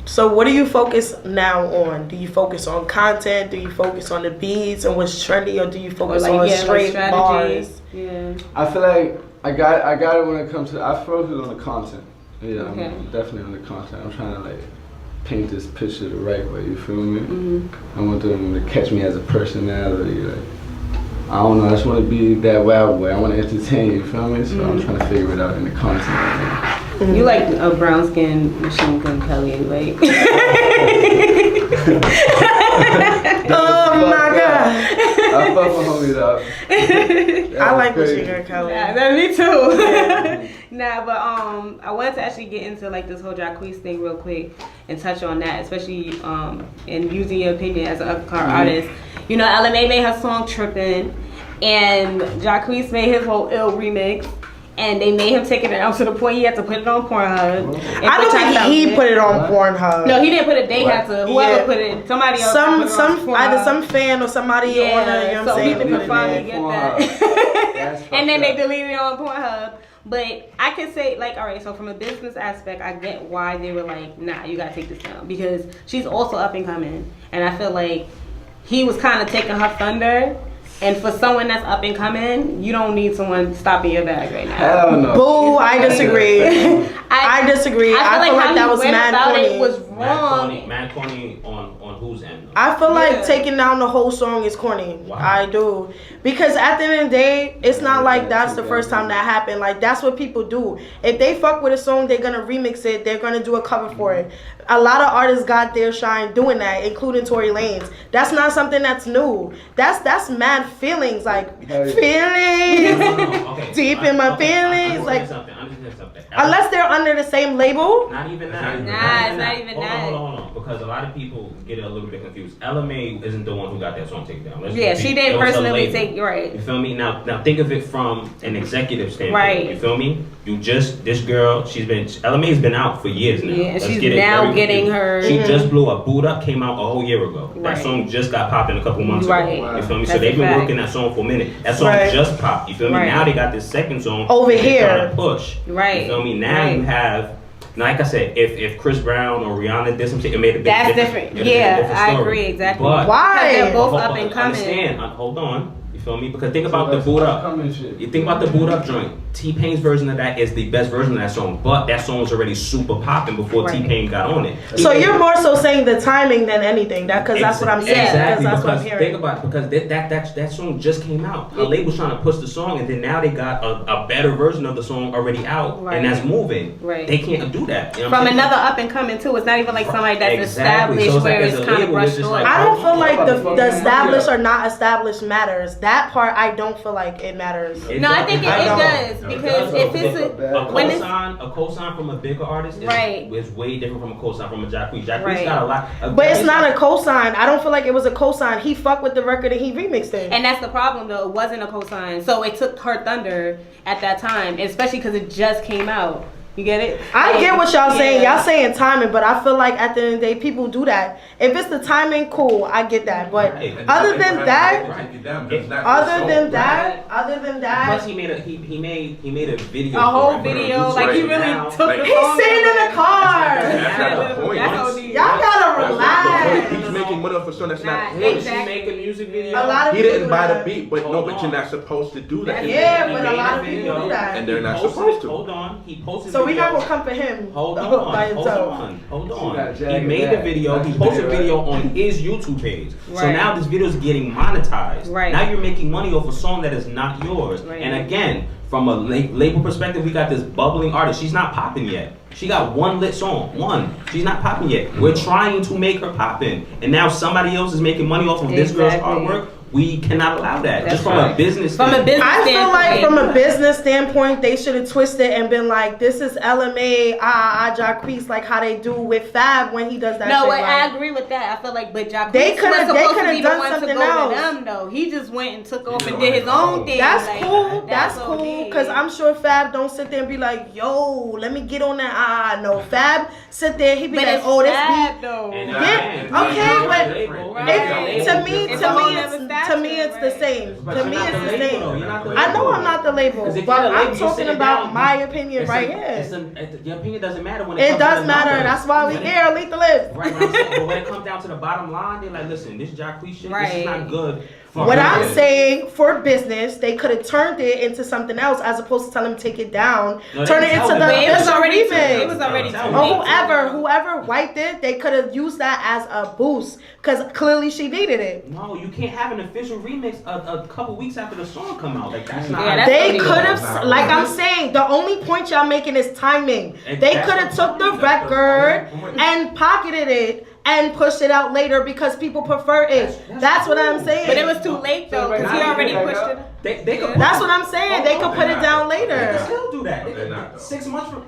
So what do you focus now on? Do you focus on content? Do you focus on the beats and what's trendy, or do you focus on straight bars? Yeah. I feel like I got it when it comes to, I focus on the content. Yeah, okay. I'm definitely on the content. I'm trying to like paint this picture the right way, you feel me? I want them to catch me as a personality. Like, I don't know, I just want to be that wild boy. I want to entertain, you feel me? So I'm trying to figure it out in the content. You like a brown skin Machine Gun Kelly, like. Oh my god. I fuck with homie though. I like Machine Gun Kelly. Yeah, me too. Nah, but I wanted to actually get into like this whole Jacquees thing real quick and touch on that, especially in using your opinion as an up-and-coming artist. You know, LMA made her song Trippin', and Jacquees made his whole Ill remix. And they made him take it down to the point he had to put it on Pornhub. I don't think he put it on Pornhub. No, he didn't put it. They had to. Whoever put it, somebody else. Either some fan or somebody on there. You know what I'm saying? So he could finally get that. And then they deleted it on Pornhub. But I can say, like, all right, so from a business aspect, I get why they were like, nah, you gotta take this down, because she's also up and coming, and I feel like he was kind of taking her thunder. And for someone that's up and coming, you don't need someone stopping your bag right now. Hell no. Boo, I disagree. I disagree. I feel like that was mad corny. It was wrong. Mad corny on whose end? I feel like taking down the whole song is corny. Wow. I do. Because at the end of the day, it's not like that's the first time that happened. Like, that's what people do. If they fuck with a song, they're going to remix it. They're going to do a cover for it. A lot of artists got their shine doing that, including Tory Lanez. That's not something that's new. That's mad feelings. Like, feelings. Okay. Deep in my feelings. Like, unless they're under the same label. Not even that. Nah, it's not even that. Hold on. Because a lot of people get a little bit confused. LMA isn't the one who got that song taken down. She didn't personally take it, right. You feel me? Now think of it from an executive standpoint. Right. You feel me? This girl, LMA's been out for years now. Yeah, she's now getting her. She just blew up. Boot Up came out a whole year ago. Right. That song just got popping a couple months right. ago. You feel me? That's so they've been fact. working that song for a minute. That song just popped. You feel me? Right. Now they got this second song over here. Trying to push. Right. You feel me? Now you have. Like I said, if Chris Brown or Rihanna did some shit, it made a big That's difference. different. Yeah, I agree exactly. But why? They're both up and coming. Understand? Hold on. You feel me? Because think about the Boot Up. You think about the Boot Up joint. T-Pain's version of that is the best version of that song, but that song was already super popping before T-Pain got on it. So you're more so saying the timing than anything, because that's what I'm saying. Exactly. That's what I'm Because hearing. think about it. Because that song just came out. The label's trying to push the song, and then now they got a better version of the song already out, and that's moving. Right. They can't do that. You know From another up and coming too. It's not even like somebody that's established So where like it's kind of brushed off. I don't feel like the established or not established matters. That part I don't feel like it matters. No, I think it does because if it's a cosign from a bigger artist is way different from a cosign from a Jacquees. Jacquees got a lot. But it's not a cosign. I don't feel like it was a cosign. He fucked with the record and he remixed it. And that's the problem though. It wasn't a cosign, so it took her thunder at that time, especially because it just came out. You get it? I get what y'all saying. Y'all saying timing, but I feel like at the end of the day, people do that. If it's the timing, cool, I get that. But other than that, plus he made a video. A whole video, like he really took the song. He's sitting in the car. That's not the point. Y'all gotta relax. He's making money off a song that's not Exactly. his. He make a music video. A lot of He people didn't do buy that. the beat, but no, but you're not supposed to do that. Yeah, but a lot of people do that. And they're not supposed to. Hold on. He posted. So we're not gonna come for him. Hold by on. himself. Hold on. He made the video. He posted a video on his YouTube page. So Right. now this video is getting monetized. Right. Now you're making money off a song that is not yours. Right. And again, from a label perspective, we got this bubbling artist. She's not popping yet. She got one lit song. One. She's not popping yet. We're trying to make her poppin'. And now somebody else is making money off of this girl's artwork. We cannot allow that. That's just from a business standpoint. I feel like from a business standpoint, they should have twisted and been like, this is LMA, Jacquees, like how they do with Fab when he does that. No, shit, I like, agree with that. I feel like, but Jacquees They coulda- was supposed they to be coulda the done one to something go else. to them, though. He just went and took off and did his own thing. That's like, cool. That's what cool. he Because did. I'm sure Fab don't sit there and be like, yo, let me get on that. No, Fab sit there. He be But like, it's oh, this Fab, beat. though. Yeah, okay, but to me, It's a whole other it's the same. But To you're me, not it's the the label, same. though. You're not the I know label. I'm not the label, 'Cause if but you're the label, I'm you talking sit it about down, my opinion right here. Your opinion doesn't matter when it It comes to does the matter. numbers. That's why we When it- here. Lethal Lips. Right, but when it comes down to the bottom line, they're like, listen, this Jacquees shit, this is not good. For What her. I'm saying, for business, they could have turned it into something else as opposed to tell him take it down. No, Turn they it tell into me. the But it was official already remix. It was already Tell too me. late. Or whoever wiped it, they could have used that as a boost because clearly she needed it. No, you can't have an official remix a couple weeks after the song come out. Like that's not. Yeah, that's They what could it have, like I'm saying, the only point y'all making is timing. They could have took the record and pocketed it and pushed it out later because people prefer it. That's what I'm saying. But it was too late, though, because he already pushed it. They could. That's what I'm saying. They could put it down They later. can still do that. They're not, though. 6 months from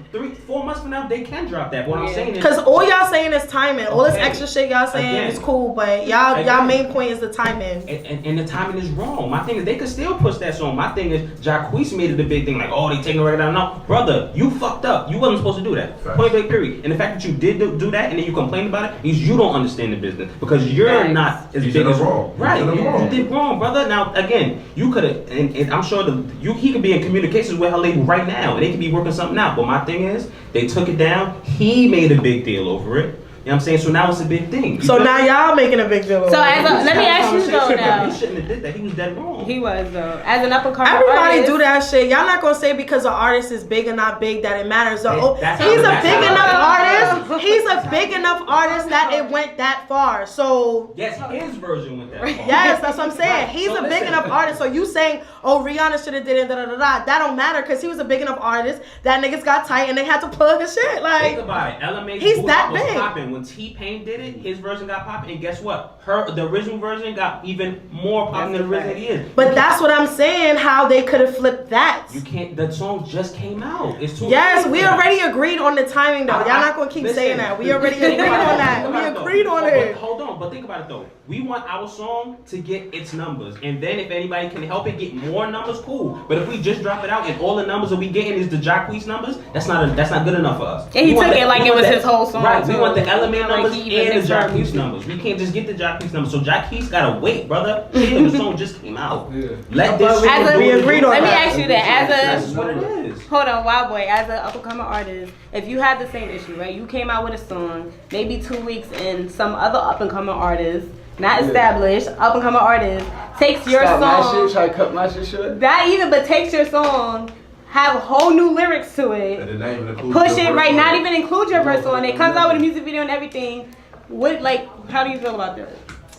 4 months from now, they can drop that. What I'm saying is, Because all y'all saying is timing. All this Okay. extra shit y'all saying Again. is cool, but y'all Again. main point is the timing. and the timing is wrong. My thing is they could still push that song. My thing is Jacquees made it a big thing, like, oh, they taking the record down. No, brother, you fucked up. You wasn't supposed to do that. Facts. Point blank period. And the fact that you did do that and then you complain about it means you don't understand the business because you're Facts. not as You big did as wrong. You right. did You wrong. did wrong, brother. Now again, you could have, and I'm sure he could be in communications with her label right now, and they could be working something out. But my thing is, they took it down. He made a big deal over it. You know what I'm saying? So now it's a big thing. So now y'all making a big deal. So let me ask you though now. He shouldn't have did that. He was dead wrong. He was though. As an up and coming Everybody artist, do that shit. Y'all not gonna say because an artist is big or not big that it matters. So That's he's a how- big that's enough how- artist. He's a big enough artist that it went that far. So Yes, his version went that far. yes, that's what I'm saying. Right. He's So a big listen. enough artist. So you saying, oh, Rihanna should have did it, da da da da. That don't matter because he was a big enough artist that niggas got tight and they had to plug his shit. Think Like, about it. LMA's he's Pull that Up was big. popping. When T-Pain did it, his version got popping, and guess what? The original version got even more popping than the version he is. but that's what I'm saying. How they could have flipped that. You can't. The song just came out. It's too. Yes, late we for that. already agreed on the timing though. Y'all not gonna keep Listen, saying that. We already think agreed about on it, that. think We about it, though. agreed on But it. hold on, but think about it though. We want our song to get its numbers, and then if anybody can help it get more numbers, cool. But if we just drop it out and all the numbers that we getting is the Jacquees numbers, that's not good enough for us. Yeah, he We want took it like we it want was his whole song, Right, we too. want the LMA Like numbers he even and the mixed our Jacquees music. numbers. We can't just get the Jacquees numbers. So Jacquees gotta wait, brother. The song just came out. Yeah. Let this shit As a- do we what it agreed do. on let me that. ask you that. That's what it is. Hold on, Wildboy, as an up and coming artist, if you had the same issue, right? You came out with a song, maybe 2 weeks in, some other up and coming artist, not established, up and coming artist, takes your Stop my shit, song, try to cut my shit short. not even, but takes your song, have whole new lyrics to it, And then not even include push your it verse right, on not it. even include your verse on it, comes out with a music video and everything. What, like, how do you feel about that?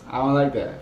I don't like that.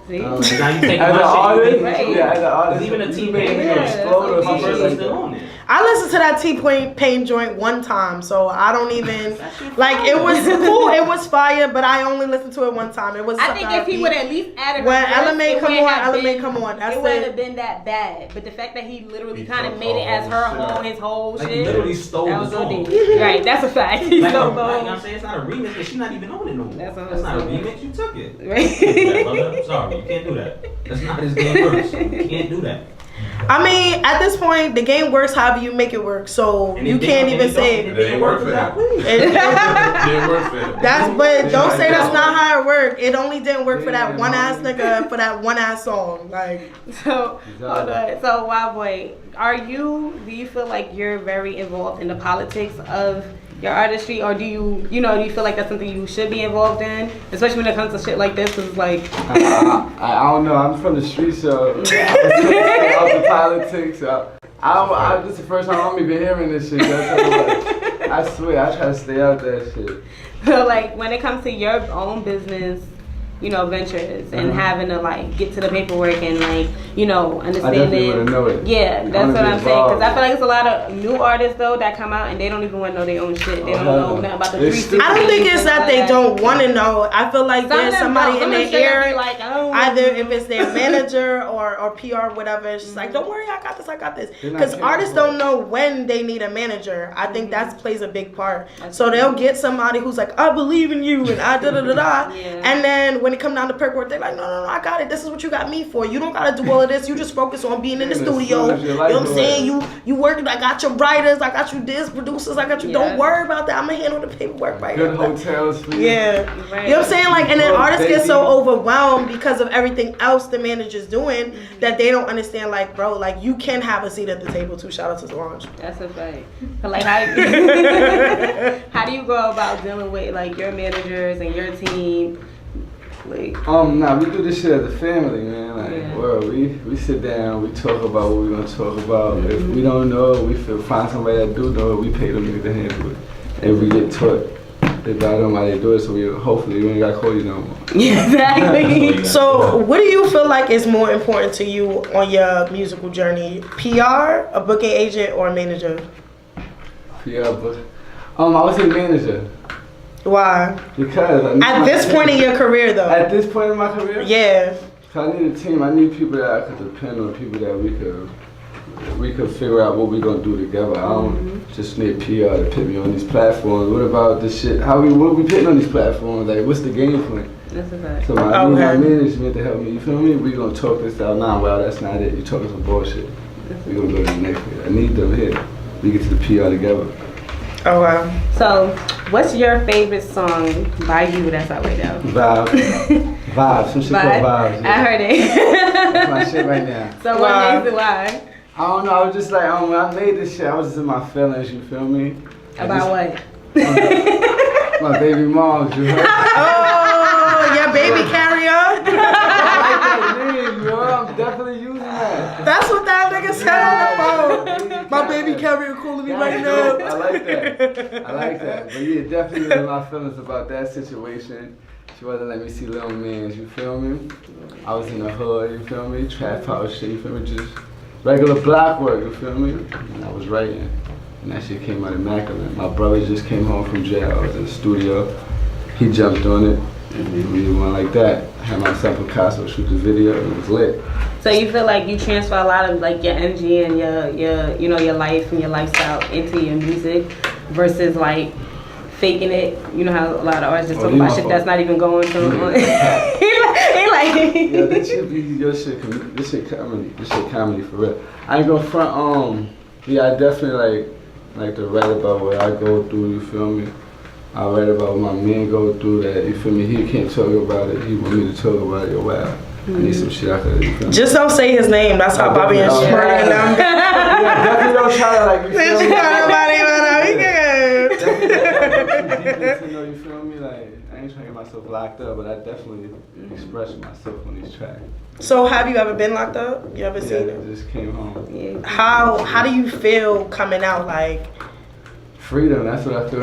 See? Now you taking As an my artist, shit. Right. yeah, as an artist, Even a you T-Pain make it yeah, explode or that's some My what shit verse like is still that. on it. I listened to that T-Pain joint one time, so I don't even like. It was cool. It was fire, but I only listened to it one time. It was. I think if he upbeat. would at least added When a verse, LMA it come wouldn't on, have LMA been- come on. That's it wouldn't it. have been that bad. But the fact that he literally He kind of took made it as her all whole, shit his whole Like, shit. literally stole that the was song. OD. Right, that's a fact. He Like, stole you know what I'm both. saying? It's not a remix, and she's not even on it no more. That's That's, what I'm not a saying. remix, you took it. Right. Brother, I'm sorry, you can't do that. That's not his damn verse. You can't do that. I mean, at this point, the game works however you make it work. So And you it can't didn't- even and say it it. didn't work for him. Didn't work for him. That's but don't say that's not how it worked. It only didn't work for that one ass nigga for that one ass song. Like So, hold on. So, Wildboy, do you feel like you're very involved in the politics of your artistry, or do you feel like that's something you should be involved in, especially when it comes to shit like this? Because it's like, I don't know. I'm from the streets, so I was stay out the politics. So this is the first time I'm even hearing this shit. I swear, I try to stay out that shit. like when it comes to your own business, ventures and having to like get to the paperwork and like I definitely understanding. wouldn't know it. Yeah, that's wanna what be I'm saying. Because involved. I feel like it's a lot of new artists though that come out and they don't even want to know their own shit. They don't know nothing about the They're 360. stupid. I don't think it's that they don't want to know. I feel like Some of there's them somebody don't. in Some of them their straight up be ear. like, oh. Either if it's their manager or PR, whatever, it's just like, don't worry, I got this. They're not Because artists capable. don't know when they need a manager. I think that plays a big part. So they'll get somebody who's like, I believe in you, and I da-da-da-da. Yeah. And then when it come down to paperwork, they're like, no, I got it. This is what you got me for. You don't got to do all of this. You just focus on being in the Yeah, as studio. soon as You your know life what I'm goes. saying? You working. I got your writers. I got you this, producers. I got you. Yeah. Don't worry about that. I'm going to handle the paperwork right Good now. hotels for you. Yeah. Right. You know what I'm saying? Like, and then Well, artists get so baby. overwhelmed because of everything else the manager's doing that they don't understand, like, bro, like, you can have a seat at the table too. Shout out to Solange. That's a fact. But like, how do you go about dealing with like your managers and your team? Like, Nah, we do this shit as a family, man. Like, Yeah. well, we sit down, we talk about what we gonna talk about. If we don't know, we find somebody that do know it, we pay them niggas to handle it. And we get taught that I don't know how they do it, so hopefully we ain't gotta call you no more. exactly. So, what do you feel like is more important to you on your musical journey? PR, a booking agent, or a manager? Yeah, but I would say manager. Why? Because I need At my this team. point in your career, though. At this point in my career? Yeah. 'Cause I need a team. I need people that I could depend on, people that we could figure out what we're gonna do together. I don't just need PR to put me on these platforms. What about this shit? What we putting on these platforms? Like, what's the game plan? That's a fact. So I need my Okay. management to help me. You feel me? We gonna talk this out. Nah, well, that's not it. You talking some bullshit. We gonna go to the next one. I need them here. We get to the PR together. Oh, wow. So, what's your favorite song by you that's out right now? Vibes. Some shit called vibes. I Yeah. heard it. That's my shit right now. So Why? what makes it why? I don't know. I was just like, when I made this shit, I was just in my feelings. You feel me? About what? My baby mom, you heard? Oh, your baby carrier. I like that name, yo. I'm definitely using that. That's what that nigga said on the phone. My baby carrier calling me right now. I like that. I like that. But yeah, definitely in my feelings about that situation. She wasn't letting me see little mans, you feel me? I was in the hood, you feel me? Trap house shit, you feel me? Just regular block work, you feel me? And I was writing. And that shit came out immaculate. My brother just came home from jail. I was in the studio. He jumped on it. And we went like that. I had myself and Picasso shoot the video. It was lit. So you feel like you transfer a lot of like your energy and your you know, your life and your lifestyle into your music versus like faking it. You know how a lot of artists just talk about shit that's not even going through. He like yeah, this shit be your shit. This shit comedy for real. I ain't gonna front. Yeah, I definitely like to write about what I go through. You feel me? I write about what my men go through. That you feel me? He can't talk about it. He want me to talk about it. Wow. I need some shit out there. Just don't say his name. That's how Bobby and Shmurda and them. Yeah, definitely don't try to like. You feel me? You feel me? Like I ain't trying to get myself locked up, but I definitely express myself on these tracks. So have you ever been locked up? You ever seen it? I just came home. Yeah. How do you feel coming out? Like freedom. That's what I feel.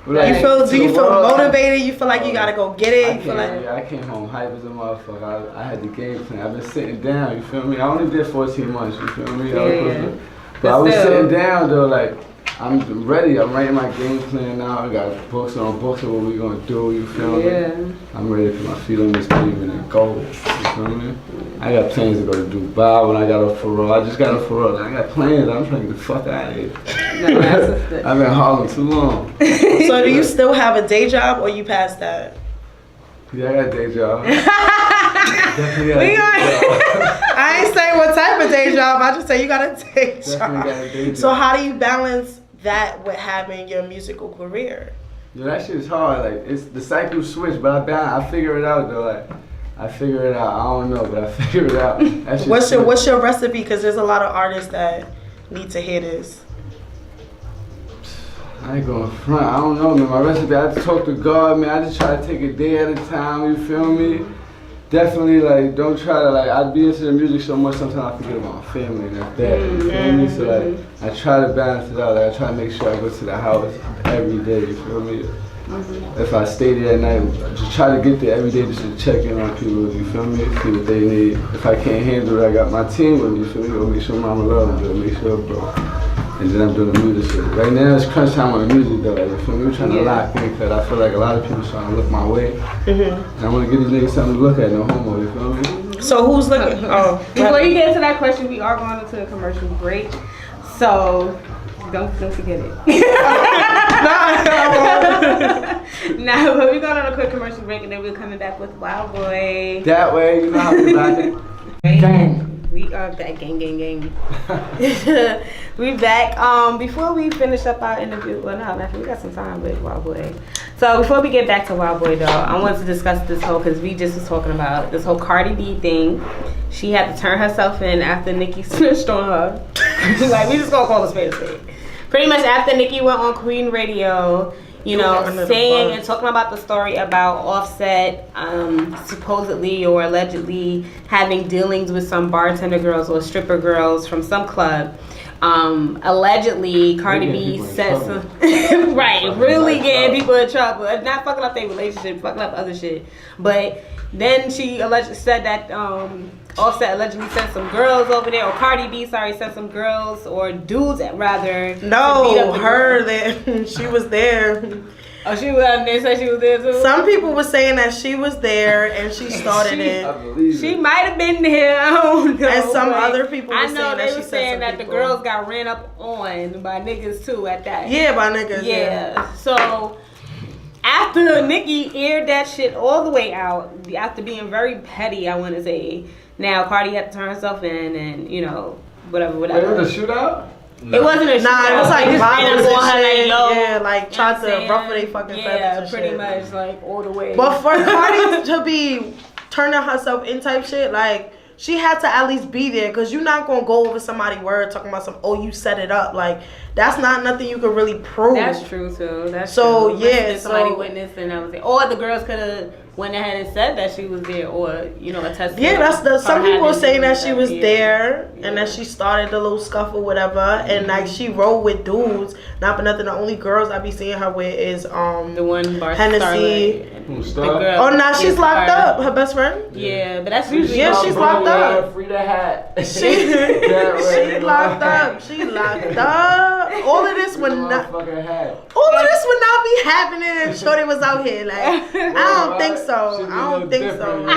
Like, do you feel motivated? You feel like you gotta go get it? I came home hype as a motherfucker. I had the game plan. I've been sitting down, you feel me? I only did 14 months, you feel me? But I was sitting down though, like, I'm ready. I'm writing my game plan now. I got books on books of what we gonna do, you feel me? I'm ready to put my feet on this team and go, you feel me? I got plans to go to Dubai when I got off parole. I just got off parole. I got plans. I'm trying to get the fuck out of here. I've been in Harlem too long. So do you still have a day job or you past that? Yeah, I got a day job. Definitely got a day job. I ain't saying what type of day job. I just say you got a day job. So how do you balance that with having your musical career? Yeah, that shit is hard. Like it's the cycle switch, but I figure it out though. Like I figure it out. I don't know, but I figure it out. What's your recipe? Because there's a lot of artists that need to hear this. I ain't going front. I don't know, man. My recipe, I just talk to God, man. I just try to take a day at a time, you feel me? Definitely, like, don't try to, like, I be into the music so much, sometimes I forget about my family and that's that, you feel me? So, like, I try to balance it out. Like, I try to make sure I go to the house every day, you feel me? If I stay there at night, just try to get there every day just to check in on people, you feel me? See what they need. If I can't handle it, I got my team with me, you feel me? Go make sure mama love me, make sure, bro. And then I'm doing the music shit. Right now it's crunch time on the music though, like, you feel me? We're trying to lock in because I feel like a lot of people trying to look my way. And I want to give these niggas something to look at, no homo, you feel me? So who's looking? Before you get into that question, we are going into a commercial break. So don't forget it. Nah, but we're going on a quick commercial break and then we're coming back with Wildboy. That way, you know how we like it. Gang. We are back, gang. We back. Before we finish up our interview, well, no, we got some time with Wildboy. So before we get back to Wildboy, though, I wanted to discuss this whole, because we just was talking about this whole Cardi B thing. She had to turn herself in after Nicki snitched on her. Like, we just gonna call it spade a spade. Pretty much after Nicki went on Queen Radio, you know, saying and talking about the story about Offset supposedly or allegedly having dealings with some bartender girls or stripper girls from some club. Allegedly, Cardi B said some right, really getting people in trouble. Not fucking up their relationship, fucking up other shit. But then she allegedly said that Offset allegedly sent some girls over there, or Cardi B, sent some girls or dudes rather. No, her there. She was there. Oh, she was out there. Said she was there too. Some people were saying that she was there and she started it. She might have been there. I don't know. And some other people. I know they were saying that the girls got ran up on by niggas too at that. Yeah, by niggas. Yeah. So after Nicki aired that shit all the way out, after being very petty, I want to say. Now Cardi had to turn herself in, and you know, whatever. Wait, it was a shootout? No. It wasn't a shootout. Nah, it was like violence and shit. Yeah, like tried to ruffle their fucking feathers. Yeah, pretty much like all the way. But for Cardi to be turning herself in type shit, like she had to at least be there, because you're not gonna go over somebody's word talking about you set it up. Like, that's not nothing you can really prove. That's true too. That's so true. yeah. Somebody witnessed and that was it. Or the girls could have went ahead and said that she was there, or attested. Yeah, that's some people are saying that she was there and that she started the little scuffle, whatever, and like she rode with dudes. Not for nothing. The only girls I be seeing her with is the one Hennessy. The girl. Oh, now she's locked up. Her best friend. Yeah, but that's usually she's locked up. Free the hat. She locked up. She locked up. All of this would not. All of this would not be happening if Shorty was out here. Like, I don't think so. I don't think so.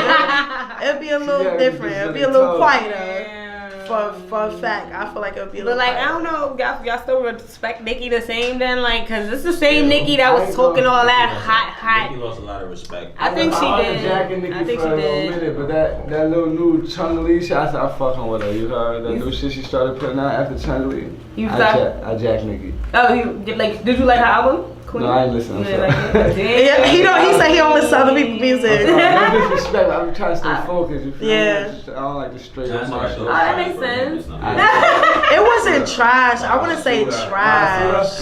It'd be a little different. It'd be a little quieter. For a fact, I feel like it'll be a little. But like, I don't know, y'all still respect Nicki the same then, like, cause it's the same Nicki that was talking all that hot. Nicki lost a lot of respect. I think she did. I think she did. Minute, but that little new Chung-Li shit, I fucking with her. You heard that new shit she started putting out after Chung-Li? I jacked Nicki. Oh, did you like her album? Queen? No, I ain't listening. Yeah, he said he don't listen to other people's music. No disrespect, I'm trying to stay focused. You feel me? Yeah. I don't like the straight up Oh, that makes sense. It wasn't trash. I wouldn't say trash.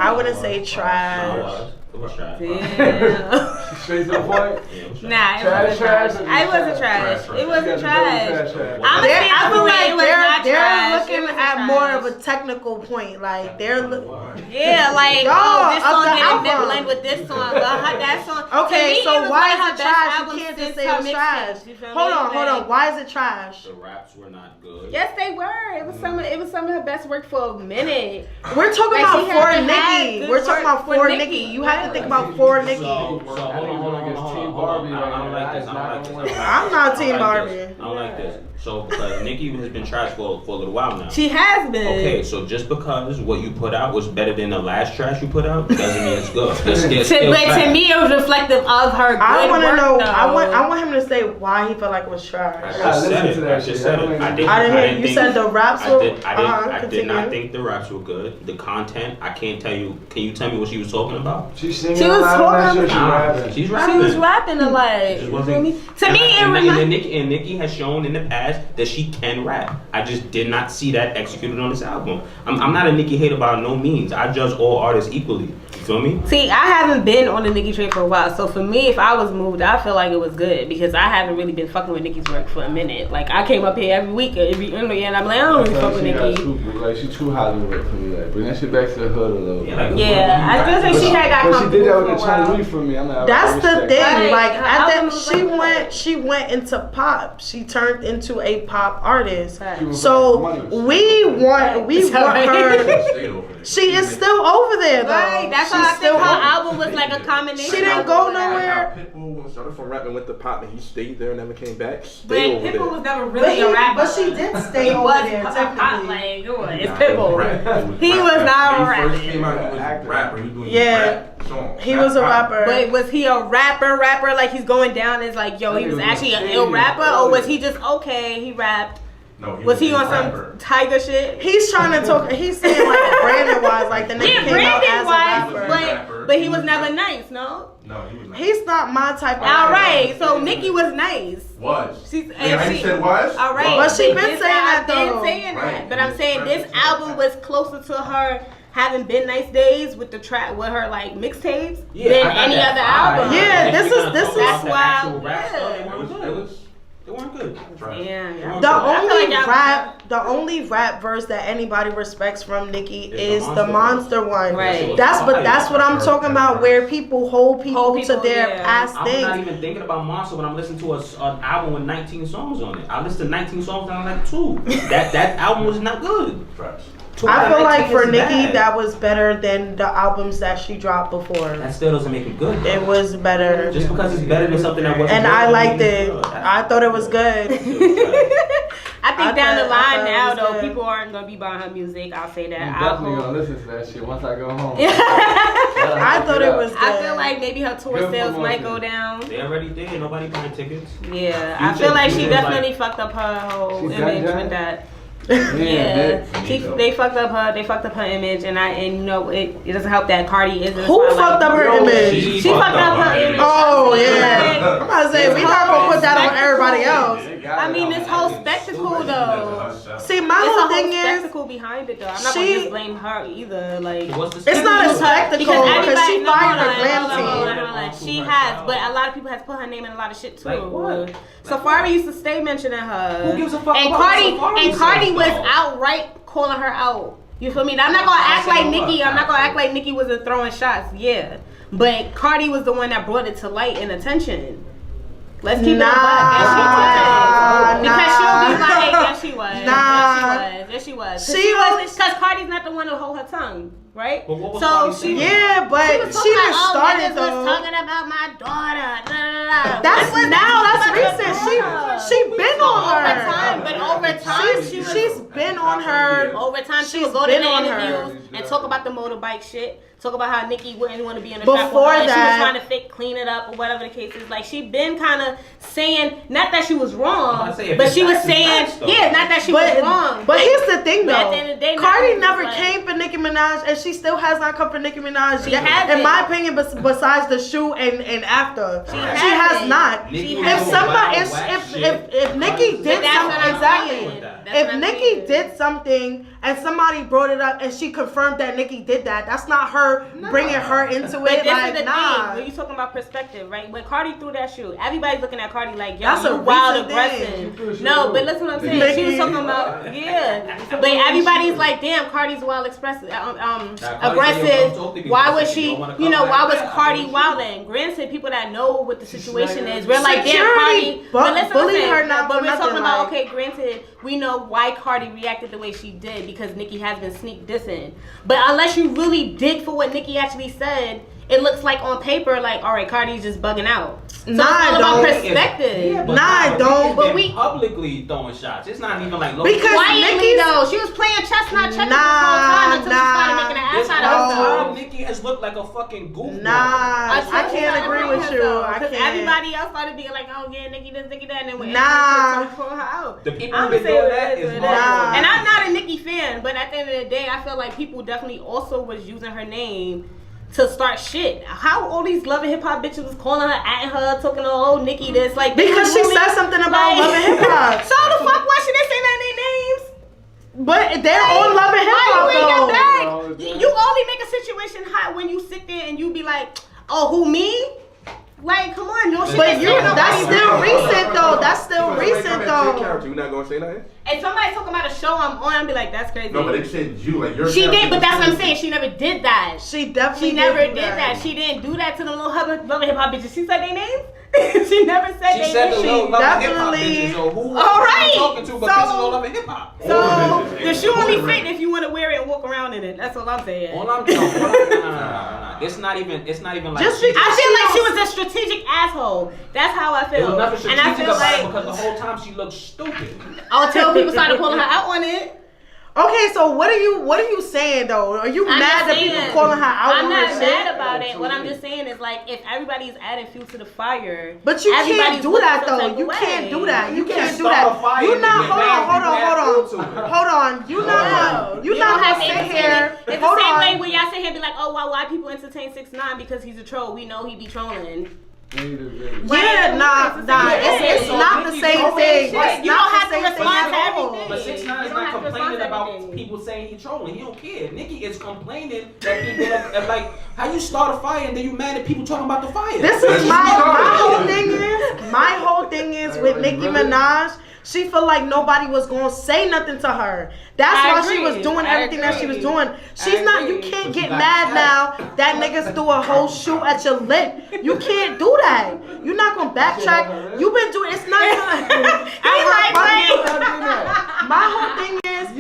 I wouldn't say trash. It was trash. Damn. Straight to the point? Nah, it wasn't trash. It wasn't trash. It wasn't trash. I feel like they're looking at at more of a technical point. Like they're yeah, like this song didn't blend with this song, but that song. Okay, so why is it trash? You can't just say it was trash. Hold on. Why is it trash? The raps were not good. Yes, they were. It was some of her best work for a minute. We're talking about for Nicki. We're talking about for Nicki. You have to think about for Nicki. Hold on. I don't like this. I'm not Team Barbie. I don't like this. So because Nicki has been trash for a little while now. She has been. Okay, so just because what you put out was better than the last trash you put out doesn't mean it's good. But to me, it was reflective of her good I want to know. Though. I want him to say why he felt like it was trash. I just said it. I didn't hear you said the raps were. I did not think the raps were good. The content, I can't tell you. Can you tell me what she was talking about? She's singing. She was talking. She's rapping. She was rapping a lot. You feel me? To me, it was. Nicki has shown in the past that she can rap. I just did not see that executed on this album. I'm not a Nicki hater by no means. I judge all artists equally. You feel me? See, I haven't been on the Nicki train for a while, so for me, if I was moved, I feel like it was good because I haven't really been fucking with Nicki's work for a minute. Like I came up here every week, every interview, and I'm like, I don't really fuck with Nicki. Like she too Hollywood for me. Like bring that shit back to the hood a little bit. Yeah, I feel like she had got comfortable. But she did that with the Chung-Li for me. I'm like, that's the thing. Right. Like at that, she went into pop. She turned into a pop artist. Right. So we want her. She is still over there though. Right. That's why I think her album was like a combination. She didn't go nowhere. Pitbull started from rapping with the pop and he stayed there and never came back. But Pitbull was never really a rapper. But she did stay over there. Technically, it's Pitbull. He was not a rapper. He came out, he was a rapper. He was doing rap songs. He was a rapper. But was he a rapper? Like he's going down as like, yo, he was actually an ill rapper, or was he just okay? He rapped. No, was he on some Tiger shit? He's trying to talk. He's saying like Brandon wise, like the nigga came out as a rapper. But he was never nice, no. No, he was not. He's not my type of all right, so Nicki was nice. Was. She said was? All right. But she been saying that though. That. But I'm saying this album was closer to her having Been Nice Days with the track with her like mixtapes than any other album. Yeah, this is that's why. They weren't good. Yeah. The only rap verse that anybody respects from Nicki is the Monster one. Right. That's what I'm talking about, where people hold people to their past things. I'm not even thinking about Monster when I'm listening to an album with 19 songs on it. I listened to 19 songs and I like 2. That album was not good. I feel like for Nicki, that was better than the albums that she dropped before. That still doesn't make it good. It was better. Just because it's better than something that wasn't and good. I liked it. I thought it was good. I think down the line now, though, people aren't going to be buying her music. I'll say that. I'm definitely going to listen to that shit once I go home. I thought it was good. I feel like maybe her tour sales might go down. They already did. Nobody buying tickets. Yeah. I feel like she definitely fucked up her whole image with that. Yeah, they fucked up her image, and you know it doesn't help that Cardi isn't. Who fucked up her image? She fucked up her image. Oh yeah, I'm about to say we not gonna put that on everybody else. I mean, this whole spectacle though. See, my whole thing is spectacle behind it though. I'm not gonna just blame her either. Like, it's not a spectacle because she fired her glam team. She has, but a lot of people have put her name in a lot of shit too. Like what? Safari used to stay mentioning her. Who gives a fuck and about Cardi was outright calling her out. You feel me? Now, I'm not gonna act like Nicki. I'm not gonna act like Nicki wasn't throwing shots. Yeah, but Cardi was the one that brought it to light and attention. Let's keep it a buck. Because she'll be like, yes, she was. Yes, she was. Because Cardi's not the one to hold her tongue, right? But what was so she, but she didn't start it though. Talking about my daughter. That's recent. She been on her. But over time, she's been on her. Over time, she would go to the interviews and talk about the motorbike shit. Talk about how Nicki wouldn't want to be in the trap with her. She was trying to fake clean it up or whatever the case is. Like, she been kind of saying, not that she was wrong, but she was saying, not that she was wrong. But here's the thing though, at the end of the day, Cardi never came for Nicki Minaj, and she still has not come for Nicki Minaj yet. In my opinion, besides the shoe and after, she has not. If Nicki did something, if Nicki did something and somebody brought it up and she confirmed that Nicki did that, that's not her bringing her into but it. This like, is the thing. When you talking about perspective, right? When Cardi threw that shoe, everybody's looking at Cardi like, yo, you wild aggressive. No, but listen what I'm saying. She was talking about, but everybody's like, damn, Cardi's wild aggressive. Why was she, why was Cardi wilding? Granted, people that know what the situation is, we're like, damn, Cardi. But listen what I'm saying. But we're talking about, okay, granted, we know why Cardi reacted the way she did because Nicki has been sneak dissing. But unless you really dig for what Nicki actually said, it looks like on paper, like, all right, Cardi's just bugging out. So it's all about perspective. But we publicly throwing shots. It's not even like because quietly though, she was playing chestnut checkers this whole time until she started making an ass out of herself. Nicki has looked like a fucking goof. I can't agree with you. Because everybody else started being like, oh yeah, Nicki this, Nicki that, and then when pull her out. The people who been doing that is hard. And I'm not a Nicki fan, but at the end of the day, I feel like people definitely also was using her name to start shit. How all these Love and Hip Hop bitches was calling her, at her, talking to old Nicki this, like, because she said something about Love and Hip Hop. So the fuck why should they say their names? But they're on Love and Hip Hop though. You only make a situation hot when you sit there and you be like, oh, who, me? Like, come on, no shit. But that's still recent though. That's still recent though. You're not gonna say nothing? If somebody's talking about a show I'm on, I'd be like, that's crazy. No, but they said you, like, your She did, but that's what I'm saying. She never did that. She definitely never did that. She didn't do that to the little Love and Hip Hop bitches. She said their names? She never said they said the little Love and Hip Hop bitches. So who are you talking to but bitches all Love and Hip Hop? So the shoe only fit if you want to wear it and walk around in it. That's all I'm saying. All I'm no. It's not even like. I feel like she was a strategic asshole. That's how I feel. It was nothing strategic and I feel like because the whole time she looked stupid. Until people started pulling her out on it. Okay, so what are you saying though? Are you mad that people calling her out on her shit? I'm not mad about it. What I'm just saying is, like, if everybody's adding fuel to the fire, but you can't do that though. You can't do that. You can't do that. You're not. Hold on. You're not gonna sit here. It's the same way when y'all sit here and be like, oh, why people entertain 6ix9ine because he's a troll. We know he be trolling. Yeah, nah. It's not the same thing. You don't have to respond to everything. But 6ix9ine is not complaining about people saying he trolling. He don't care. Nicki is complaining that people are like, how you start a fire and then you mad at people talking about the fire. This is my whole thing is with Nicki Minaj. She felt like nobody was gonna say nothing to her. That's why she was doing everything that she was doing. She's not. You can't get mad now that niggas threw a whole shoe at your lip. You can't do that. You're not gonna backtrack. You've been doing. It's not even. My whole thing is,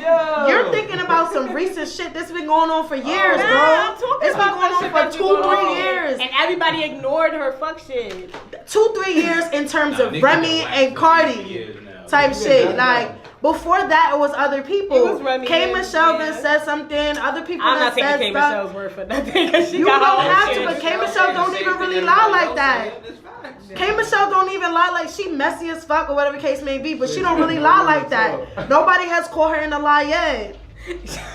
you're thinking about some recent shit that's been going on for years, bro. It's been going on for 2-3 years, and everybody ignored her fuck shit. 2-3 years in terms of Remy and Cardi. Type shit. Like, before that, it was other people. K. Michelle said something. Other people I'm not said taking stuff. K. Michelle's word for nothing. You don't have to, but K. Michelle don't even really lie like that. K. Michelle don't even lie like she messy as fuck or whatever the case may be, but she don't really lie like that. Nobody has caught her in a lie yet.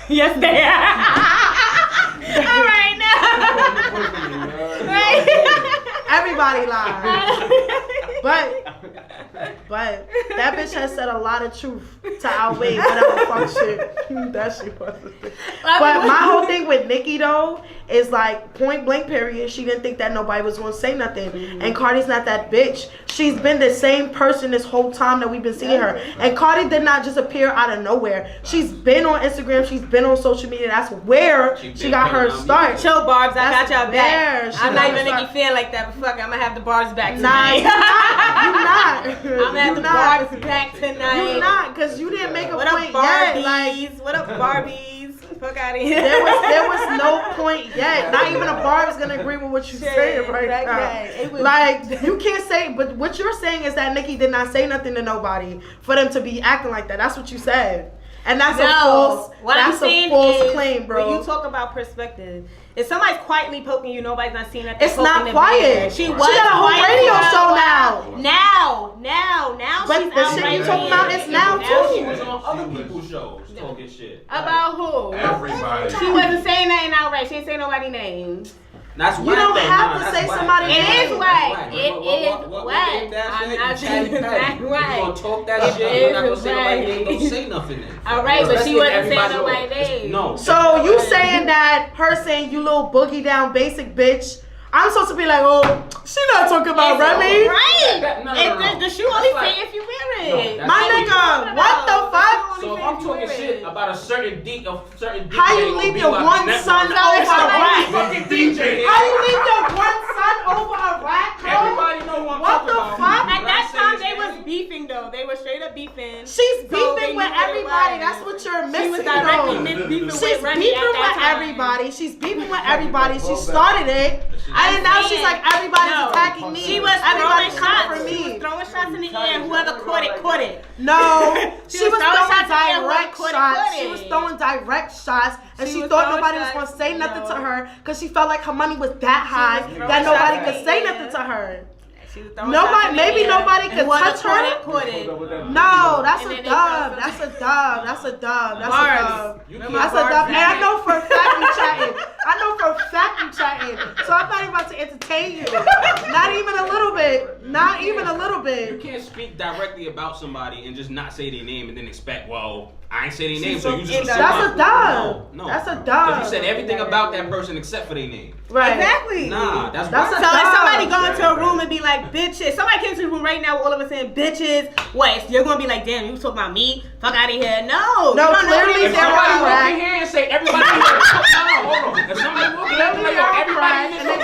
Yes, they are. All right, now. Right? Everybody lies. But that bitch has said a lot of truth to outweigh whatever fuck shit that she was. But my whole thing with Nicki though is like point blank period. She didn't think that nobody was gonna say nothing. And Cardi's not that bitch. She's been the same person this whole time that we've been seeing her. And Cardi did not just appear out of nowhere. She's been on Instagram. She's been on social media. That's where she got her start. Chill, Barbs. I got y'all back. I'm not even start. Nicki fan like that, but fuck, I'm gonna have the bars back tonight. Nah, you not. I'm gonna have the bars back tonight. You not, because you didn't make a what point up, Barbies? yet. Like, what up, Barbies? Fuck out of here. There was no point yet. Not even a Barb's gonna agree with what you're saying right now. Like, you can't say, but what you're saying is that Nicki did not say nothing to nobody for them to be acting like that. That's what you said. And that's a false claim, bro. When you talk about perspective, if somebody's quietly poking you, nobody's not seeing that. It's not quiet. She got a whole radio show now. Now. But the shit you talking about is now too. She was on other people's shows talking shit. About who? Everybody. She wasn't saying nothing outright. She didn't say nobody's name. That's you don't have to say somebody's name. It is whack. It is whack. I'm not saying that right. You gonna talk that shit? You're not gonna say nobody's name. Don't say nothing then. All right, but she wasn't saying nobody's name. No. So you saying that her saying you little boogie down basic bitch? I'm supposed to be like, oh, she not talking about Remy. Right. No. The shoe only say if you wear it. My nigga, what the fuck? So if I'm talking shit about a certain deep, how you leave your one son over a rack? How you leave your one son over a rack, bro? Everybody know what I'm talking about. What the fuck? At that time, they was beefing though. They were straight up beefing. She's beefing with everybody. That's what you're missing. She was directly beefing with Remy at that time. She's beefing with everybody. She started it. And now she's like, everybody's attacking me. She was everybody's throwing coming for me. She was throwing shots in the air. Whoever caught it. No, she was throwing direct shots. shots. She was throwing direct shots, and she thought nobody was gonna say nothing to her because she felt like her money was that high that nobody could say nothing to her. Nobody, maybe nobody could touch her. No, that's a dub. That's a dub. That's a dub. That's a dub. That's a dub. And I know for a fact you chatting. So I'm not even about to entertain you. Not even a little bit. Not even a little bit. You can't speak directly about somebody and just not say their name and then expect, well, I ain't say their name, so you just assume. That's a dub. No. That's a dub. Because you said everything about that person except for their name. Right. Exactly. Nah, that's a dub. So if somebody go into a room and be like, bitches. Somebody came to the room right now, all of us saying bitches. What? You're gonna be like, damn, you talking about me? Fuck out of here. No. Clearly if somebody walk in here and say everybody in here, hold on. If somebody walk in here and say everybody in here,